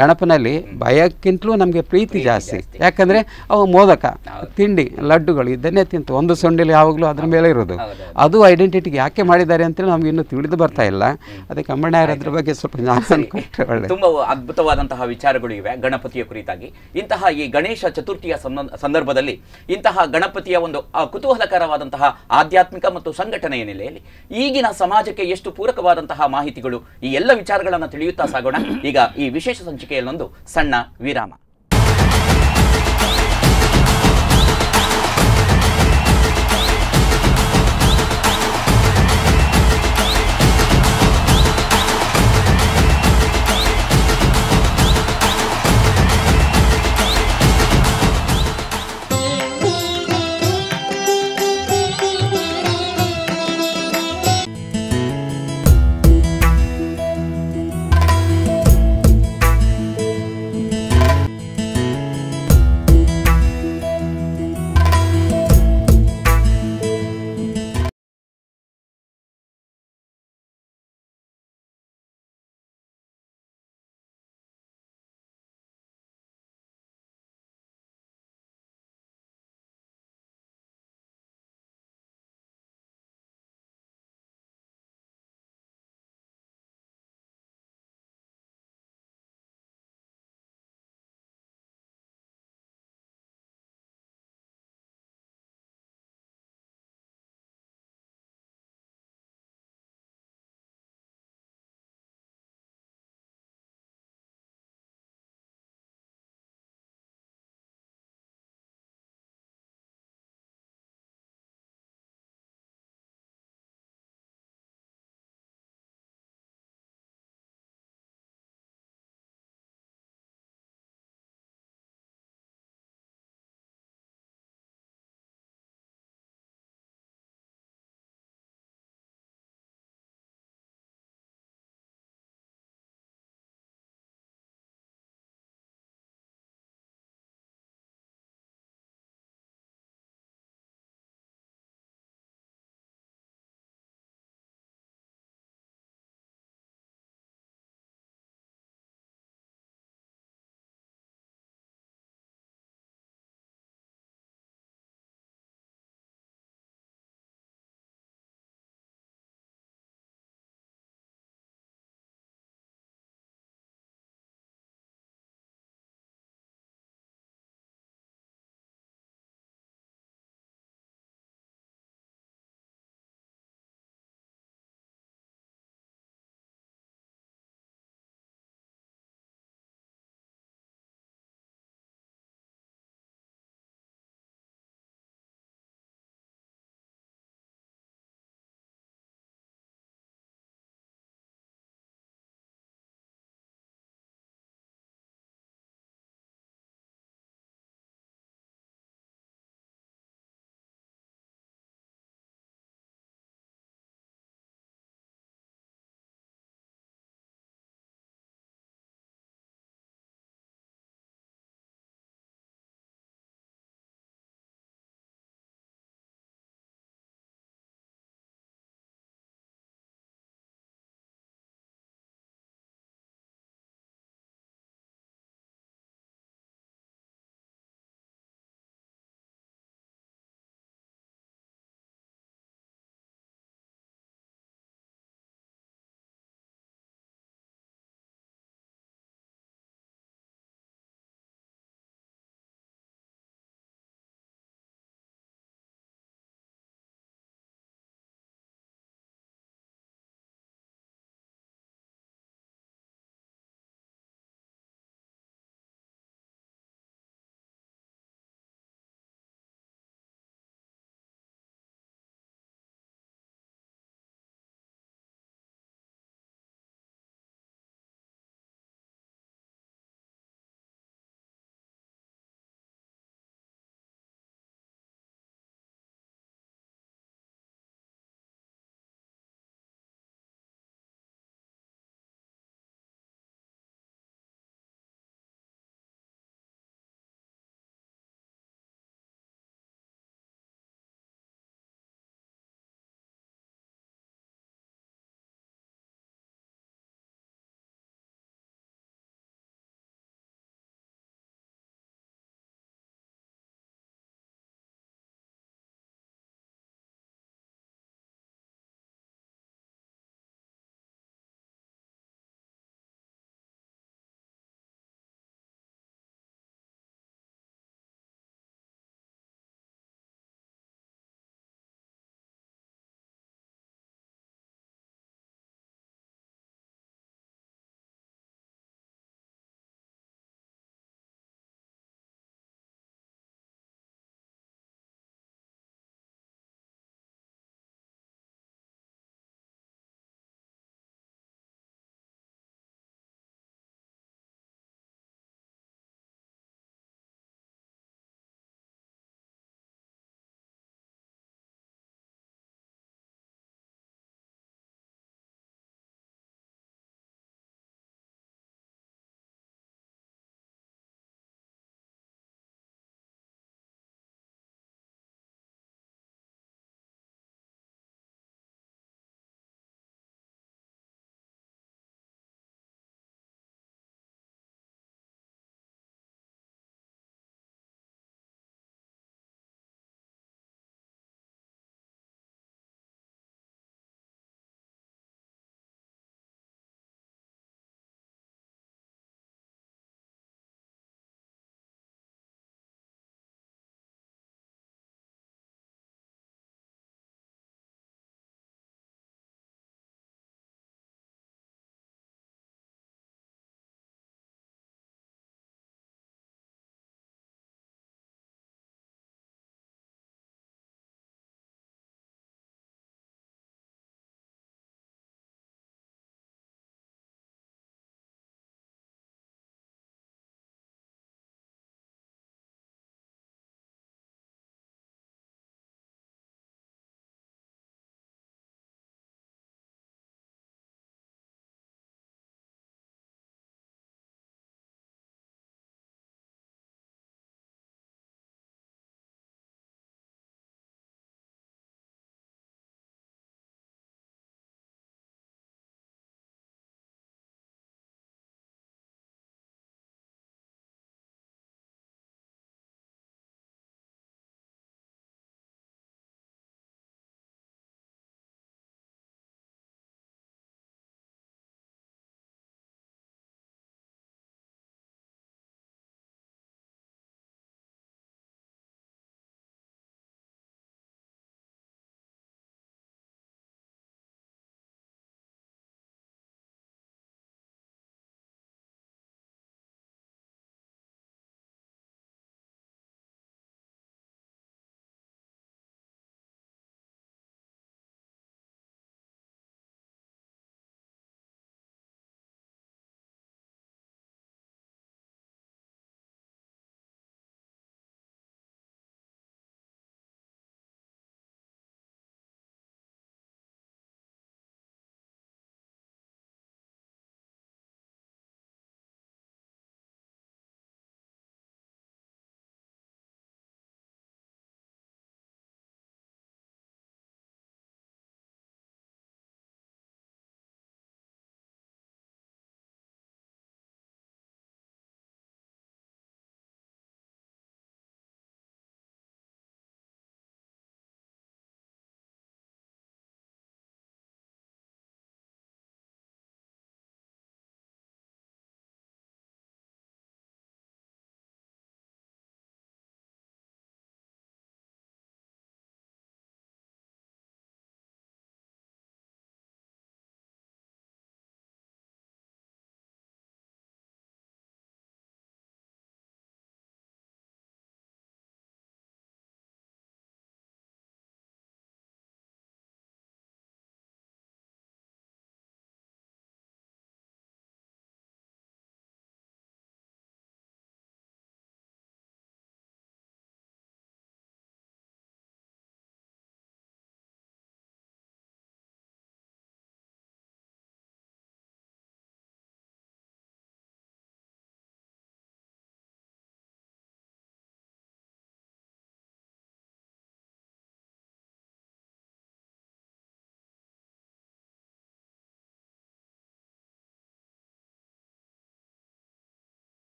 ಗಣಪನಲ್ಲಿ ಭಯಕ್ಕಿಂತಲೂ ನಮಗೆ ಪ್ರೀತಿ ಜಾಸ್ತಿ. ಯಾಕಂದರೆ ಅವು ಮೋದಕ, ತಿಂಡಿ, ಲಡ್ಡುಗಳು ಇದನ್ನೇ ತಿಂತು. ಒಂದು ಸೊಂಡಿಲಿ ಯಾವಾಗಲೂ ಅದ್ರ ಮೇಲೆ ಇರೋದು. ಅದು ಐಡೆಂಟಿಟಿಗೆ ಯಾಕೆ ಮಾಡಿದ್ದಾರೆ ಅಂತೇಳಿ ನಮ್ಗೆ ಇನ್ನೂ ತಿಳಿದು ಬರ್ತಾ ಇಲ್ಲ. ಅದಕ್ಕೆ ಅಮ್ಮಣ್ಯರ ಅದ್ರ ಬಗ್ಗೆ ಸ್ವಲ್ಪ ಜ್ಞಾಪನ ಕೊಟ್ಟರೆ ಒಳ್ಳೆ. ತುಂಬ ಅದ್ಭುತವಾದಂತಹ ವಿಚಾರಗಳು ಇವೆ ಗಣಪತಿಯ ಕುರಿತಾಗಿ. ಇಂತಹ ಈ ಗಣೇಶ ಚತುರ್ಥಿಯ ಸಂದರ್ಭದಲ್ಲಿ ಇಂತಹ ಗಣಪತಿಯ ಒಂದು ಕುತೂಹಲಕರವಾದಂತಹ ಆಧ್ಯಾತ್ಮಿಕ ಮತ್ತು ಸಂಘಟನೆಯ ನೆಲೆಯಲ್ಲಿ ಈಗಿನ ಸಮಾಜಕ್ಕೆ ಎಷ್ಟು ಪೂರಕವಾದಂತಹ ಮಾಹಿತಿಗಳು, ಈ ಎಲ್ಲ ವಿಚಾರಗಳನ್ನು ತಿಳಿಯುತ್ತಾ ಸಾಗೋಣ. ಈಗ ಈ ವಿಶೇಷ ಸಂಚಿಕೆಯಲ್ಲೊಂದು ಸಣ್ಣ ವಿರಾಮ.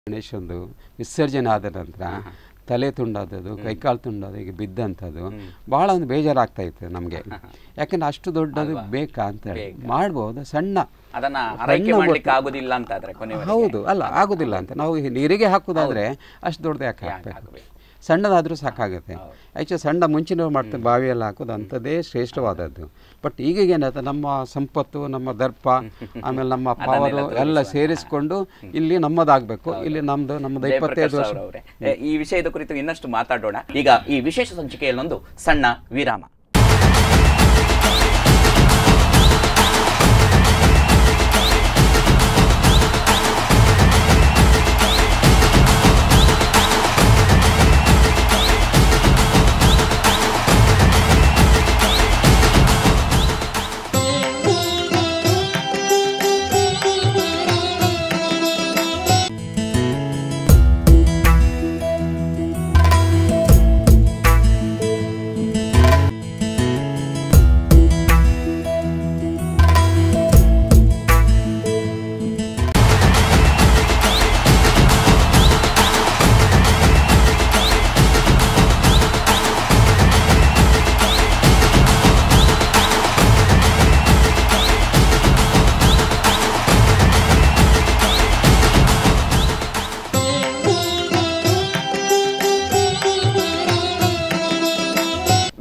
ಗಣೇಶಂದು ವಿಸರ್ಜನೆ ಆದ ನಂತರ ತಲೆ ತುಂಡಾದದು, ಕೈಕಾಲು ತುಂಡಾದ ಈಗ ಬಿದ್ದಂಥದ್ದು ಭಾಳ ಒಂದು ಬೇಜಾರಾಗ್ತಾ ಇತ್ತು ನಮಗೆ. ಯಾಕಂದ್ರೆ ಅಷ್ಟು ದೊಡ್ಡದು ಬೇಕಾ ಅಂತ ಹೇಳಿ ಮಾಡ್ಬೋದು, ಸಣ್ಣ ಹೌದು ಅಲ್ಲ ಆಗೋದಿಲ್ಲ ಅಂತ ನಾವು ನೀರಿಗೆ ಹಾಕೋದಾದ್ರೆ ಅಷ್ಟು ದೊಡ್ಡದು ಯಾಕೆ ಹಾಕಬೇಕು, ಸಣ್ಣದಾದರೂ ಸಾಕಾಗುತ್ತೆ. ಆ್ಯಕ್ಚುಲಿ ಸಣ್ಣ ಮುಂಚಿನ ಮಾಡ್ತಾರೆ ಬಾವಿಯೆಲ್ಲ ಹಾಕೋದು ಅಂಥದ್ದೇ ಶ್ರೇಷ್ಠವಾದದ್ದು. ಬಟ್ ಈಗೀಗ ಏನಾಯ್ತು, ನಮ್ಮ ಸಂಪತ್ತು, ನಮ್ಮ ದರ್ಪ, ಆಮೇಲೆ ನಮ್ಮ ಪವರು ಎಲ್ಲ ಸೇರಿಸ್ಕೊಂಡು ಇಲ್ಲಿ ನಮ್ಮದಾಗಬೇಕು, ಇಲ್ಲಿ ನಮ್ಮದು 25 ವರ್ಷ. ಈ ವಿಷಯದ ಕುರಿತು ಇನ್ನಷ್ಟು ಮಾತಾಡೋಣ. ಈಗ ಈ ವಿಶೇಷ ಸಂಚಿಕೆಯಲ್ಲೊಂದು ಸಣ್ಣ ವಿರಾಮ.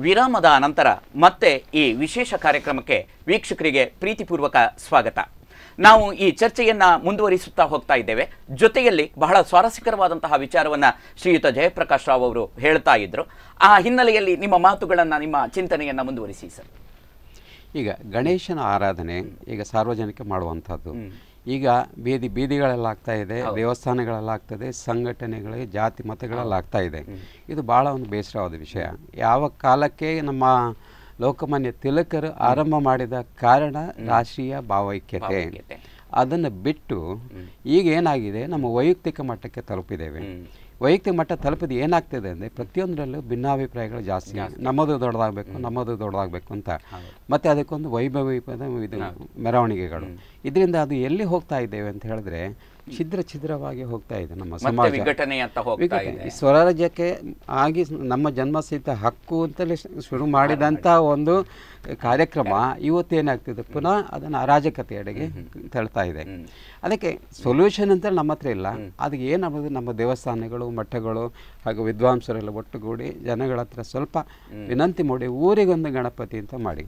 ವಿರಾಮದ ನಂತರ ಮತ್ತೆ ಈ ವಿಶೇಷ ಕಾರ್ಯಕ್ರಮಕ್ಕೆ ವೀಕ್ಷಕರಿಗೆ ಪ್ರೀತಿಪೂರ್ವಕ ಸ್ವಾಗತ. ನಾವು ಈ ಚರ್ಚೆಯನ್ನ ಮುಂದುವರಿಸುತ್ತಾ ಹೋಗ್ತಾ ಇದ್ದೇವೆ. ಜೊತೆಯಲ್ಲಿ ಬಹಳ ಸ್ವಾರಸ್ಯಕರವಾದಂತಹ ವಿಚಾರವನ್ನ ಶ್ರೀಯುತ ಜಯಪ್ರಕಾಶ್ ರಾವ್ ಅವರು ಹೇಳ್ತಾ ಇದ್ರು. ಆ ಹಿನ್ನೆಲೆಯಲ್ಲಿ ನಿಮ್ಮ ಮಾತುಗಳನ್ನ, ನಿಮ್ಮ ಚಿಂತನೆಯನ್ನ ಮುಂದುವರಿಸಿ ಸರ್. ಈಗ ಗಣೇಶನ ಆರಾಧನೆ ಈಗ ಸಾರ್ವಜನಿಕ ಮಾಡುವಂಥದ್ದು ಈಗ ಬೀದಿಗಳೆಲ್ಲ ಆಗ್ತಾ ಇದೆ, ದೇವಸ್ಥಾನಗಳೆಲ್ಲ ಆಗ್ತದೆ, ಸಂಘಟನೆಗಳಿಗೆ ಜಾತಿ ಮತಗಳೆಲ್ಲ ಆಗ್ತಾ ಇದೆ. ಇದು ಭಾಳ ಒಂದು ಬೇಸರವಾದ ವಿಷಯ. ಯಾವ ಕಾಲಕ್ಕೆ ನಮ್ಮ ಲೋಕಮಾನ್ಯ ತಿಲಕರು ಆರಂಭ ಮಾಡಿದ ಕಾರಣ ರಾಷ್ಟ್ರೀಯ ಭಾವೈಕ್ಯತೆ, ಅದನ್ನು ಬಿಟ್ಟು ಈಗ ಏನಾಗಿದೆ ನಮ್ಮ ವೈಯಕ್ತಿಕ ಮಟ್ಟಕ್ಕೆ ತಲುಪಿದ್ದೇವೆ. ವೈಯಕ್ತಿಕ ಮಟ್ಟ ತಲುಪಿದ ಏನಾಗ್ತದೆ ಅಂದರೆ ಪ್ರತಿಯೊಂದರಲ್ಲೂ ಭಿನ್ನಾಭಿಪ್ರಾಯಗಳು ಜಾಸ್ತಿ. ನಮ್ಮದು ದೊಡ್ಡದಾಗಬೇಕು ಅಂತ, ಮತ್ತು ಅದಕ್ಕೊಂದು ವೈಭವೀಪದ ಇದು ಮೆರವಣಿಗೆಗಳು. ಇದರಿಂದ ಅದು ಎಲ್ಲಿ ಹೋಗ್ತಾ ಇದ್ದೇವೆ ಅಂತ ಹೇಳಿದ್ರೆ ಛಿದ್ರವಾಗಿ ಹೋಗ್ತಾ ಇದೆ ನಮ್ಮ ಸಮಾಜ. ಸ್ವರಾಜ್ಯಕ್ಕೆ ಆಗಿ ನಮ್ಮ ಜನ್ಮಸಿದ್ಧ ಹಕ್ಕು ಅಂತಲೇ ಶುರು ಮಾಡಿದಂಥ ಒಂದು ಕಾರ್ಯಕ್ರಮ ಇವತ್ತೇನಾಗ್ತಿದೆ ಪುನಃ ಅದನ್ನು ಅರಾಜಕತೆಯಡೆಗೆ ತಳ್ತಾ ಇದೆ. ಅದಕ್ಕೆ ಸೊಲ್ಯೂಷನ್ ಅಂತ ನಮ್ಮ ಹತ್ರ ಇಲ್ಲ. ಅದಕ್ಕೆ ಏನಾಗೋದು, ನಮ್ಮ ದೇವಸ್ಥಾನಗಳು, ಮಠಗಳು ಹಾಗೂ ವಿದ್ವಾಂಸರೆಲ್ಲ ಒಟ್ಟುಗೂಡಿ ಜನಗಳ ಹತ್ರ ಸ್ವಲ್ಪ ವಿನಂತಿ ಮಾಡಿ ಊರಿಗೊಂದು ಗಣಪತಿ ಅಂತ ಮಾಡಿ,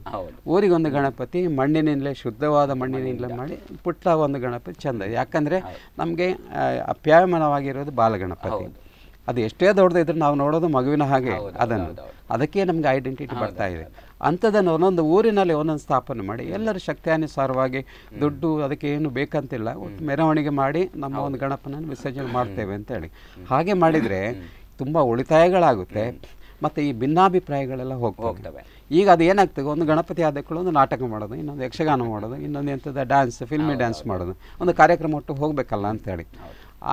ಊರಿಗೊಂದು ಗಣಪತಿ ಮಣ್ಣಿನಿಂದಲೇ, ಶುದ್ಧವಾದ ಮಣ್ಣಿನಿಂದಲೇ ಮಾಡಿ ಪುಟ್ಟ ಒಂದು ಗಣಪತಿ ಚೆಂದ. ಯಾಕಂದರೆ ನಮಗೆ ಅಪ್ಯಾಯಮಾನವಾಗಿರೋದು ಬಾಲಗಣಪತಿ. ಅದು ಎಷ್ಟೇ ದೊಡ್ಡದಿದ್ರು ನಾವು ನೋಡೋದು ಮಗುವಿನ ಹಾಗೆ ಅದನ್ನು, ಅದಕ್ಕೆ ನಮಗೆ ಐಡೆಂಟಿಟಿ ಬರ್ತಾ ಇದೆ. ಅಂಥದ್ದನ್ನು ಒಂದೊಂದು ಊರಿನಲ್ಲಿ ಒಂದೊಂದು ಸ್ಥಾಪನೆ ಮಾಡಿ ಎಲ್ಲರೂ ಶಕ್ತಿಯಾನುಸಾರವಾಗಿ ದುಡ್ಡು ಅದಕ್ಕೆ ಏನು ಬೇಕಂತಿಲ್ಲ, ಮೆರವಣಿಗೆ ಮಾಡಿ ನಮ್ಮ ಒಂದು ಗಣಪನನ್ನು ವಿಸರ್ಜನೆ ಮಾಡ್ತೇವೆ ಅಂತೇಳಿ ಹಾಗೆ ಮಾಡಿದರೆ ತುಂಬ ಉಳಿತಾಯಗಳಾಗುತ್ತೆ. ಮತ್ತು ಈ ಭಿನ್ನಾಭಿಪ್ರಾಯಗಳೆಲ್ಲ ಹೋಗ್ತವೆ. ಈಗ ಅದು ಏನಾಗ್ತದೆ, ಒಂದು ಗಣಪತಿ ಆದಕ್ಕೂ ಒಂದು ನಾಟಕ ಮಾಡೋದು, ಇನ್ನೊಂದು ಯಕ್ಷಗಾನ ಮಾಡೋದು, ಇನ್ನೊಂದು ಎಂಥದ್ದು ಡ್ಯಾನ್ಸ್, ಫಿಲ್ಮಿ ಡ್ಯಾನ್ಸ್ ಮಾಡೋದು, ಒಂದು ಕಾರ್ಯಕ್ರಮ ಒಟ್ಟು ಹೋಗಬೇಕಲ್ಲ ಅಂತೇಳಿ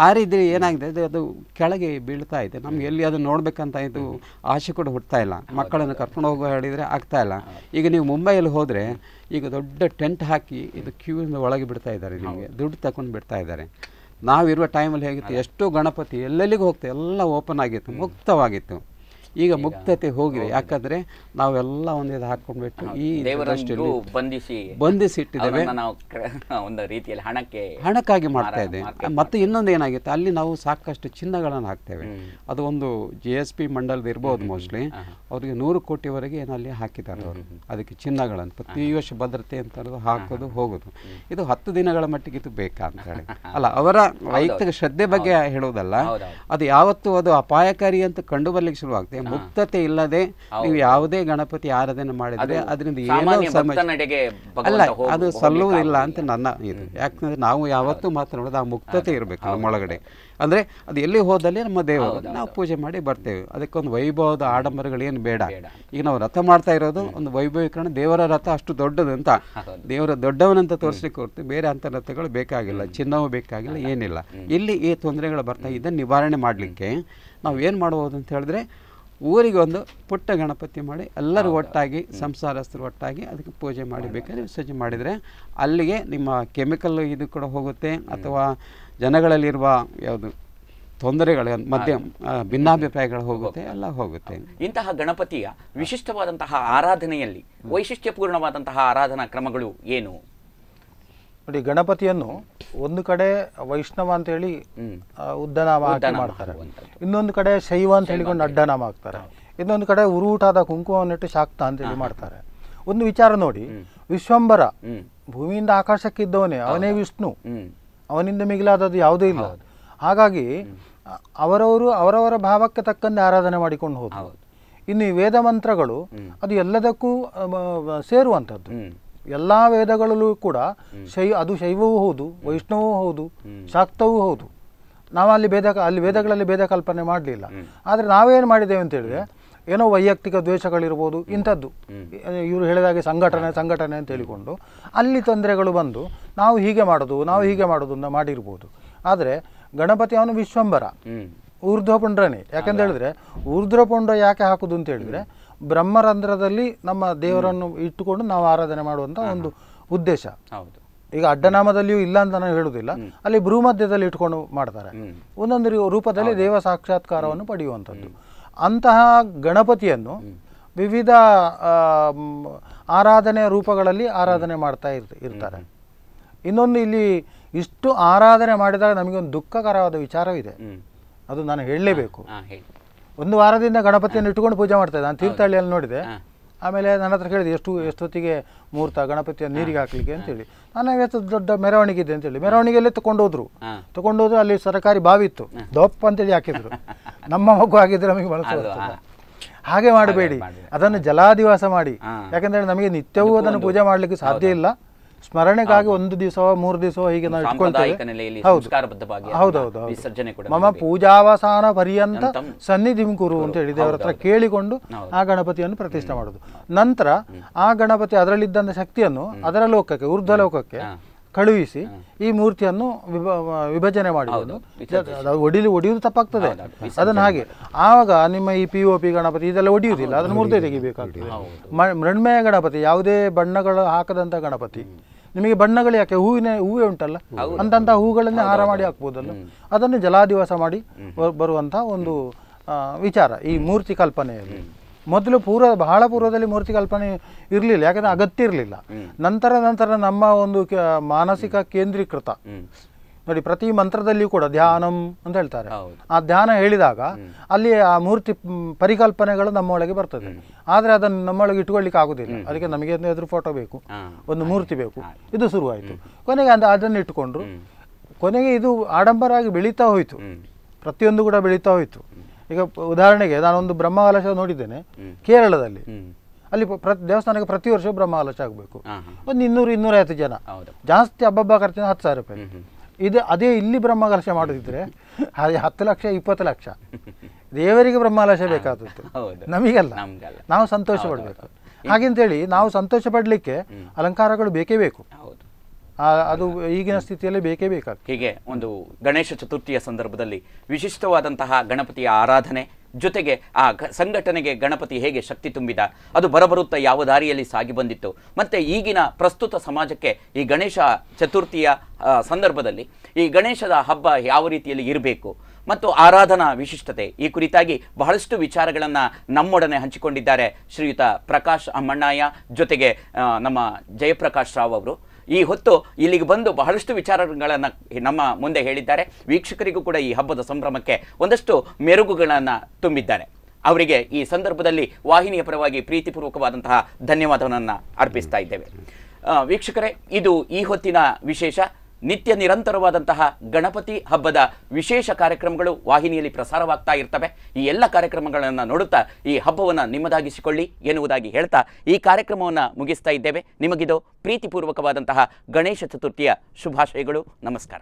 ಆ ರೀತಿ ಏನಾಗಿದೆ, ಅದು ಕೆಳಗೆ ಬೀಳ್ತಾ ಇದೆ. ನಮ್ಗೆ ಎಲ್ಲಿ ಅದು ನೋಡ್ಬೇಕಂತ ಇದು ಆಸೆ ಕೂಡ ಹುಡ್ತಾ ಇಲ್ಲ. ಮಕ್ಕಳನ್ನು ಕರ್ಕೊಂಡು ಹೋಗೋ ಹೇಳಿದರೆ ಆಗ್ತಾ ಇಲ್ಲ. ಈಗ ನೀವು ಮುಂಬೈಯಲ್ಲಿ ಹೋದರೆ ಈಗ ದೊಡ್ಡ ಟೆಂಟ್ ಹಾಕಿ ಇದು ಕ್ಯೂವಿಂದ ಒಳಗೆ ಬಿಡ್ತಾ ಇದ್ದಾರೆ, ನಿಮಗೆ ದುಡ್ಡು ತಗೊಂಡು ಬಿಡ್ತಾ ಇದ್ದಾರೆ. ನಾವಿರುವ ಟೈಮಲ್ಲಿ ಹೇಗಿತ್ತು, ಎಷ್ಟೋ ಗಣಪತಿ ಎಲ್ಲೆಲ್ಲಿಗೂ ಹೋಗ್ತಾ ಎಲ್ಲ ಓಪನ್ ಆಗಿತ್ತು, ಮುಕ್ತವಾಗಿತ್ತು. ಈಗ ಮುಕ್ತತೆ ಹೋಗಿದೆ. ಯಾಕಂದ್ರೆ ನಾವೆಲ್ಲ ಒಂದಿದು ಹಾಕೊಂಡ್ಬಿಟ್ಟು ಈ ಬಂಧಿಸಿ ಇಟ್ಟಿದ್ದೇವೆ, ಒಂದು ರೀತಿಯಲ್ಲಿ ಹಣಕ್ಕಾಗಿ ಮಾಡ್ತಾ ಇದೆ. ಮತ್ತೆ ಇನ್ನೊಂದು ಏನಾಗುತ್ತೆ, ಅಲ್ಲಿ ನಾವು ಸಾಕಷ್ಟು ಚಿನ್ನಗಳನ್ನು ಹಾಕ್ತೇವೆ. ಅದು ಒಂದು GSP ಮಂಡಲದ ಇರ್ಬೋದು ಮೋಸ್ಟ್ಲಿ, ಅವ್ರಿಗೆ 100 ಕೋಟಿವರೆಗೆ ಏನಲ್ಲಿ ಹಾಕಿದ್ದಾರೆ ಅವರು ಅದಕ್ಕೆ ಚಿನ್ನಗಳನ್ನು. ಪ್ರತಿ ವರ್ಷ ಭದ್ರತೆ ಅಂತ ಹಾಕೋದು ಹೋಗೋದು. ಇದು 10 ದಿನಗಳ ಮಟ್ಟಿಗೆ ಇದು ಬೇಕಾ ಅಂತ ಹೇಳಿ ಅಲ್ಲ, ಅವರ ವೈಯಕ್ತಿಕ ಶ್ರದ್ಧೆ ಬಗ್ಗೆ ಹೇಳೋದಲ್ಲ. ಅದು ಯಾವತ್ತು ಅದು ಅಪಾಯಕಾರಿ ಅಂತ ಕಂಡು ಬರ್ಲಿಕ್ಕೆ ಶುರುವಾಗ್ತದೆ. ಮುಕ್ತತೆ ಇಲ್ಲದೆ ನೀವು ಯಾವುದೇ ಗಣಪತಿ ಆರಾಧನೆ ಮಾಡಿದ್ರೆ ಅದರಿಂದ ಏನೋ ಅಲ್ಲ, ಅದು ಸಲ್ಲುವುದಿಲ್ಲ ಅಂತ ನನ್ನ ಇದು. ಯಾಕಂದ್ರೆ ನಾವು ಯಾವತ್ತೂ ಮಾತನಾಡೋದು ಆ ಮುಕ್ತತೆ ಇರಬೇಕು ನಮ್ಮೊಳಗಡೆ. ಅಂದರೆ ಅದು ಎಲ್ಲಿ ಹೋದಲ್ಲಿ ನಮ್ಮ ದೇವರು ನಾವು ಪೂಜೆ ಮಾಡಿ ಬರ್ತೇವೆ. ಅದಕ್ಕೊಂದು ವೈಭವದ ಆಡಂಬರಗಳೇನು ಬೇಡ. ಈಗ ನಾವು ರಥ ಮಾಡ್ತಾ ಇರೋದು ಒಂದು ವೈಭವೀಕರಣ. ದೇವರ ರಥ ಅಷ್ಟು ದೊಡ್ಡದು ಅಂತ, ದೇವರ ದೊಡ್ಡವನಂತ ತೋರಿಸ್ಲಿಕ್ಕೆ ಹೊರತು ಬೇರೆ ಅಂಥ ರಥಗಳು ಬೇಕಾಗಿಲ್ಲ, ಚಿನ್ನವೂ ಬೇಕಾಗಿಲ್ಲ, ಏನಿಲ್ಲ. ಇಲ್ಲಿ ಈ ತೊಂದರೆಗಳು ಬರ್ತಾ ಇದನ್ನು ನಿವಾರಣೆ ಮಾಡಲಿಕ್ಕೆ ನಾವು ಏನು ಮಾಡ್ಬೋದು ಅಂತ ಹೇಳಿದ್ರೆ, ಊರಿಗೆ ಒಂದು ಪುಟ್ಟ ಗಣಪತಿ ಮಾಡಿ ಎಲ್ಲರೂ ಒಟ್ಟಾಗಿ ಸಂಸಾರಸ್ಥರು ಒಟ್ಟಾಗಿ ಅದಕ್ಕೆ ಪೂಜೆ ಮಾಡಿ ಬೇಕಾದ್ರೆ ವಿಸರ್ಜನೆ ಮಾಡಿದರೆ ಅಲ್ಲಿಗೆ ನಿಮ್ಮ ಕೆಮಿಕಲ್ ಇದು ಕೂಡ ಹೋಗುತ್ತೆ. ಅಥವಾ ಜನಗಳಲ್ಲಿರುವ ಯಾವುದು ತೊಂದರೆಗಳು ಮಧ್ಯ ಭಿನ್ನಾಭಿಪ್ರಾಯಗಳು ಹೋಗುತ್ತೆ, ಎಲ್ಲ ಹೋಗುತ್ತೆ. ಇಂತಹ ಗಣಪತಿಯ ವಿಶಿಷ್ಟವಾದಂತಹ ಆರಾಧನೆಯಲ್ಲಿ ವೈಶಿಷ್ಟ್ಯಪೂರ್ಣವಾದಂತಹ ಆರಾಧನಾ ಕ್ರಮಗಳು ಏನು? ನೋಡಿ, ಗಣಪತಿಯನ್ನು ಒಂದು ಕಡೆ ವೈಷ್ಣವ ಅಂತ ಹೇಳಿ ಉದ್ದನಾಮ ಹಾಕಿ ಮಾಡ್ತಾರೆ, ಇನ್ನೊಂದು ಕಡೆ ಶೈವ ಅಂತ ಹೇಳಿಕೊಂಡು ಅಡ್ಡನಾಮ ಹಾಕ್ತಾರೆ, ಇನ್ನೊಂದು ಕಡೆ ಉರುಟಾದ ಕುಂಕುಮವನ್ನಿಟ್ಟು ಶಾಕ್ತ ಅಂತ ಹೇಳಿ ಮಾಡ್ತಾರೆ. ಒಂದು ವಿಚಾರ ನೋಡಿ, ವಿಶ್ವಂಬರ ಭೂಮಿಯಿಂದ ಆಕಾಶಕ್ಕಿದ್ದವನೇ, ಅವನೇ ವಿಷ್ಣು, ಅವನಿಂದ ಮಿಗಿಲಾದದ್ದು ಯಾವುದೂ ಇಲ್ಲ. ಹಾಗಾಗಿ ಅವರವರು ಅವರವರ ಭಾವಕ್ಕೆ ತಕ್ಕಂತೆ ಆರಾಧನೆ ಮಾಡಿಕೊಂಡು ಹೋದ್ರು. ಇನ್ನು ಈ ವೇದ ಮಂತ್ರಗಳು ಅದು ಎಲ್ಲದಕ್ಕೂ ಸೇರುವಂಥದ್ದು. ಎಲ್ಲ ವೇದಗಳಲ್ಲೂ ಕೂಡ ಅದು ಶೈವವೂ ಹೌದು, ವೈಷ್ಣವೂ ಹೌದು, ಶಾಕ್ತವೂ ಹೌದು. ನಾವು ಅಲ್ಲಿ ವೇದಗಳಲ್ಲಿ ಭೇದ ಕಲ್ಪನೆ ಮಾಡಲಿಲ್ಲ. ಆದರೆ ನಾವೇನು ಮಾಡಿದ್ದೇವೆ ಅಂತ ಹೇಳಿದ್ರೆ, ಏನೋ ವೈಯಕ್ತಿಕ ದ್ವೇಷಗಳಿರ್ಬೋದು, ಇಂಥದ್ದು ಇವರು ಹೇಳಿದಾಗೆ ಸಂಘಟನೆ ಅಂತ ಹೇಳಿಕೊಂಡು ಅಲ್ಲಿ ತೊಂದರೆಗಳು ಬಂದು ನಾವು ಹೀಗೆ ಮಾಡೋದು ಅಂತ ಮಾಡಿರ್ಬೋದು. ಆದರೆ ಗಣಪತಿ ಅವನು ವಿಶ್ವಂಬರ, ಊರ್ಧ್ವಪುಂಡ್ರನೇ. ಯಾಕೆಂತ ಹೇಳಿದ್ರೆ, ಊರ್ಧ್ವಪುಂಡ್ರ ಯಾಕೆ ಹಾಕುದು ಅಂತ ಹೇಳಿದ್ರೆ, ಬ್ರಹ್ಮರಂಧ್ರದಲ್ಲಿ ನಮ್ಮ ದೇವರನ್ನು ಇಟ್ಟುಕೊಂಡು ನಾವು ಆರಾಧನೆ ಮಾಡುವಂಥ ಒಂದು ಉದ್ದೇಶ. ಈಗ ಅಡ್ಡನಾಮದಲ್ಲಿಯೂ ಇಲ್ಲ ಅಂತ ನಾನು ಹೇಳುವುದಿಲ್ಲ, ಅಲ್ಲಿ ಭ್ರೂಮಧ್ಯದಲ್ಲಿ ಇಟ್ಕೊಂಡು ಮಾಡ್ತಾರೆ, ಒಂದೊಂದು ರೂಪದಲ್ಲಿ ದೇವ ಸಾಕ್ಷಾತ್ಕಾರವನ್ನು ಪಡೆಯುವಂಥದ್ದು. ಅಂತಹ ಗಣಪತಿಯನ್ನು ವಿವಿಧ ಆರಾಧನೆಯ ರೂಪಗಳಲ್ಲಿ ಆರಾಧನೆ ಮಾಡ್ತಾ ಇರ್ತಾರೆ. ಇನ್ನೊಂದು, ಇಲ್ಲಿ ಇಷ್ಟು ಆರಾಧನೆ ಮಾಡಿದಾಗ ನಮಗೊಂದು ದುಃಖಕರವಾದ ವಿಚಾರವಿದೆ, ಅದು ನಾನು ಹೇಳಲೇಬೇಕು. ಒಂದು ವಾರದಿಂದ ಗಣಪತಿಯನ್ನು ಇಟ್ಟುಕೊಂಡು ಪೂಜೆ ಮಾಡ್ತಾ ಇದ್ದೆ. ನಾನು ತೀರ್ಥಹಳ್ಳಿಯಲ್ಲಿ ನೋಡಿದೆ. ಆಮೇಲೆ ನನ್ನ ಹತ್ರ ಕೇಳಿದೆ, ಎಷ್ಟೊತ್ತಿಗೆ ಮುಹೂರ್ತ ಗಣಪತಿಯನ್ನು ನೀರಿಗೆ ಹಾಕ್ಲಿಕ್ಕೆ ಅಂತೇಳಿ. ನಾನು ಎಷ್ಟು ದೊಡ್ಡ ಮೆರವಣಿಗೆ ಇದೆ ಅಂತೇಳಿ ಮೆರವಣಿಗೆಯಲ್ಲೇ ತಗೊಂಡೋದ್ರು. ಅಲ್ಲಿ ಸರ್ಕಾರಿ ಬಾವಿ ಇತ್ತು, ದೊಪ್ಪ ಅಂತೇಳಿ ಹಾಕಿದ್ರು. ನಮ್ಮ ಮಗು ಆಗಿದ್ರೆ ನಮಗೆ ಮನಸ್ಸು ಬರ್ತದೆ. ಹಾಗೆ ಮಾಡಬೇಡಿ, ಅದನ್ನು ಜಲಾದಿವಾಸ ಮಾಡಿ. ಯಾಕಂದ್ರೆ ನಮಗೆ ನಿತ್ಯವೂ ಅದನ್ನು ಪೂಜೆ ಮಾಡಲಿಕ್ಕೆ ಸಾಧ್ಯ ಇಲ್ಲ. ಸ್ಮರಣೆಗಾಗಿ ಒಂದು ದಿವಸವೋ 3 ದಿವಸವೋ ಹೀಗೆ ನಾವು ಇಟ್ಕೊಳ್ತೇವೆ. ಹೌದೌದು. ಮಮ ಪೂಜಾವಸಾನ ಪರ್ಯಂತ ಸನ್ನಿಧಿಂ ಕುರು ಅಂತ ಹೇಳಿ ದೇವರ ಹತ್ರ ಕೇಳಿಕೊಂಡು ಆ ಗಣಪತಿಯನ್ನು ಪ್ರತಿಷ್ಠೆ ಮಾಡುದು. ನಂತರ ಆ ಗಣಪತಿ ಅದರಲ್ಲಿದ್ದಂಥ ಶಕ್ತಿಯನ್ನು ಅದರ ಲೋಕಕ್ಕೆ, ಊರ್ಧ್ವ ಲೋಕಕ್ಕೆ ಕಳುಹಿಸಿ ಈ ಮೂರ್ತಿಯನ್ನು ವಿಭಜನೆ ಮಾಡುವುದು. ಒಡೆಯುವುದು ತಪ್ಪಾಗ್ತದೆ ಅದನ್ನು. ಹಾಗೆ ಆವಾಗ ನಿಮ್ಮ ಈ POP ಗಣಪತಿ ಇದೆಲ್ಲ ಒಡೆಯುವುದಿಲ್ಲ, ಅದನ್ನು ಮುರಿದೇ ತೆಗಿಬೇಕಾಗ್ತದೆ. ಮೃಣ್ಮಯ ಗಣಪತಿ, ಯಾವುದೇ ಬಣ್ಣಗಳು ಹಾಕದಂಥ ಗಣಪತಿ. ನಿಮಗೆ ಬಣ್ಣಗಳು ಯಾಕೆ, ಹೂವೇ ಉಂಟಲ್ಲ, ಅಂತಂಥ ಹೂಗಳನ್ನೇ ಹಾರ ಮಾಡಿ ಹಾಕ್ಬೋದಲ್ಲ, ಅದನ್ನು ಜಲಾದಿವಾಸ ಮಾಡಿ ಬರುವಂಥ ಒಂದು ವಿಚಾರ ಈ ಮೂರ್ತಿ ಕಲ್ಪನೆಯಲ್ಲಿ. ಮೊದಲು ಬಹಳ ಪೂರ್ವದಲ್ಲಿ ಮೂರ್ತಿ ಕಲ್ಪನೆ ಇರಲಿಲ್ಲ, ಯಾಕಂದರೆ ಅಗತ್ಯ ಇರಲಿಲ್ಲ. ನಂತರ ನಮ್ಮ ಒಂದು ಮಾನಸಿಕ ಕೇಂದ್ರೀಕೃತ ನೋಡಿ, ಪ್ರತಿ ಮಂತ್ರದಲ್ಲಿಯೂ ಕೂಡ ಧ್ಯಾನಂ ಅಂತ ಹೇಳ್ತಾರೆ. ಆ ಧ್ಯಾನ ಹೇಳಿದಾಗ ಅಲ್ಲಿ ಆ ಮೂರ್ತಿ ಪರಿಕಲ್ಪನೆಗಳು ನಮ್ಮೊಳಗೆ ಬರ್ತದೆ. ಆದರೆ ಅದನ್ನು ನಮ್ಮೊಳಗೆ ಇಟ್ಕೊಳ್ಳಿಕ್ಕೆ ಆಗುದಿಲ್ಲ. ಅದಕ್ಕೆ ನಮಗೆ ಎದುರು ಫೋಟೋ ಬೇಕು, ಒಂದು ಮೂರ್ತಿ ಬೇಕು. ಇದು ಶುರುವಾಯಿತು. ಕೊನೆಗೆ ಅದನ್ನು ಇಟ್ಟುಕೊಂಡ್ರು. ಕೊನೆಗೆ ಇದು ಆಡಂಬರವಾಗಿ ಬೆಳೀತಾ ಹೋಯಿತು, ಪ್ರತಿಯೊಂದು ಕೂಡ ಬೆಳೀತಾ ಹೋಯಿತು. ಈಗ ಉದಾಹರಣೆಗೆ ನಾನೊಂದು ಬ್ರಹ್ಮಕಲಶ ನೋಡಿದ್ದೇನೆ ಕೇರಳದಲ್ಲಿ. ಅಲ್ಲಿ ದೇವಸ್ಥಾನಕ್ಕೆ ಪ್ರತಿ ವರ್ಷ ಬ್ರಹ್ಮಕಲಶ ಆಗಬೇಕು. ಒಂದು 200-250 ಜನ, ಜಾಸ್ತಿ ಹಬ್ಬ ಖರ್ಚಿನ 10,000 ರೂಪಾಯಿ. ಅದೇ ಇಲ್ಲಿ ಬ್ರಹ್ಮಕಲಶ ಮಾಡೋದಿದ್ರೆ 10 ಲಕ್ಷ 20 ಲಕ್ಷ. ದೇವರಿಗೆ ಬ್ರಹ್ಮಕಲಶ ಬೇಕಾದದ್ದು, ನಮಗಲ್ಲ. ನಾವು ಸಂತೋಷ ಪಡಬೇಕು. ಹಾಗೆಂತೇಳಿ ನಾವು ಸಂತೋಷ ಪಡಲಿಕ್ಕೆ ಅಲಂಕಾರಗಳು ಬೇಕೇ ಬೇಕು. ಅದು ಈಗಿನ ಸ್ಥಿತಿಯಲ್ಲಿ ಬೇಕೇ ಬೇಕಾಗ್ತದೆ. ಹೀಗೆ ಒಂದು ಗಣೇಶ ಚತುರ್ಥಿಯ ಸಂದರ್ಭದಲ್ಲಿ ವಿಶಿಷ್ಟವಾದಂತಹ ಗಣಪತಿಯ ಆರಾಧನೆ ಜೊತೆಗೆ ಆ ಸಂಘಟನೆಗೆ ಗಣಪತಿ ಹೇಗೆ ಶಕ್ತಿ ತುಂಬಿದ, ಅದು ಬರಬರುತ್ತಾ ಯಾವ ದಾರಿಯಲ್ಲಿ ಸಾಗಿ ಬಂದಿತ್ತು, ಮತ್ತು ಈಗಿನ ಪ್ರಸ್ತುತ ಸಮಾಜಕ್ಕೆ ಈ ಗಣೇಶ ಚತುರ್ಥಿಯ ಸಂದರ್ಭದಲ್ಲಿ ಈ ಗಣೇಶದ ಹಬ್ಬ ಯಾವ ರೀತಿಯಲ್ಲಿ ಇರಬೇಕು ಮತ್ತು ಆರಾಧನಾ ವಿಶಿಷ್ಟತೆ, ಈ ಕುರಿತಾಗಿ ಬಹಳಷ್ಟು ವಿಚಾರಗಳನ್ನು ನಮ್ಮೊಡನೆ ಹಂಚಿಕೊಂಡಿದ್ದಾರೆ ಶ್ರೀಯುತ ಪ್ರಕಾಶ್ ಅಮ್ಮಣ್ಣಯ್ಯ, ಜೊತೆಗೆ ನಮ್ಮ ಜಯಪ್ರಕಾಶ್ ರಾವ್ ಅವರು. ಈ ಹೊತ್ತು ಇಲ್ಲಿಗೆ ಬಂದು ಬಹಳಷ್ಟು ವಿಚಾರಗಳನ್ನು ನಮ್ಮ ಮುಂದೆ ಹೇಳಿದ್ದಾರೆ. ವೀಕ್ಷಕರಿಗೂ ಕೂಡ ಈ ಹಬ್ಬದ ಸಂಭ್ರಮಕ್ಕೆ ಒಂದಷ್ಟು ಮೆರುಗುಗಳನ್ನು ತುಂಬಿದ್ದಾರೆ. ಅವರಿಗೆ ಈ ಸಂದರ್ಭದಲ್ಲಿ ವಾಹಿನಿಯ ಪರವಾಗಿ ಪ್ರೀತಿಪೂರ್ವಕವಾದಂತಹ ಧನ್ಯವಾದವನ್ನು ಅರ್ಪಿಸ್ತಾ ಇದ್ದೇವೆ. ವೀಕ್ಷಕರೇ, ಇದು ಈ ಹೊತ್ತಿನ ವಿಶೇಷ. ನಿತ್ಯ ನಿರಂತರವಾದಂತಹ ಗಣಪತಿ ಹಬ್ಬದ ವಿಶೇಷ ಕಾರ್ಯಕ್ರಮಗಳು ವಾಹಿನಿಯಲ್ಲಿ ಪ್ರಸಾರವಾಗ್ತಾ ಇರ್ತವೆ. ಈ ಎಲ್ಲ ಕಾರ್ಯಕ್ರಮಗಳನ್ನು ನೋಡುತ್ತಾ ಈ ಹಬ್ಬವನ್ನು ನಿಮ್ಮದಾಗಿಸಿಕೊಳ್ಳಿ ಎನ್ನುವುದಾಗಿ ಹೇಳ್ತಾ ಈ ಕಾರ್ಯಕ್ರಮವನ್ನು ಮುಗಿಸ್ತಾ ಇದ್ದೇವೆ. ನಿಮಗಿದು ಪ್ರೀತಿಪೂರ್ವಕವಾದಂತಹ ಗಣೇಶ ಚತುರ್ಥಿಯ ಶುಭಾಶಯಗಳು. ನಮಸ್ಕಾರ.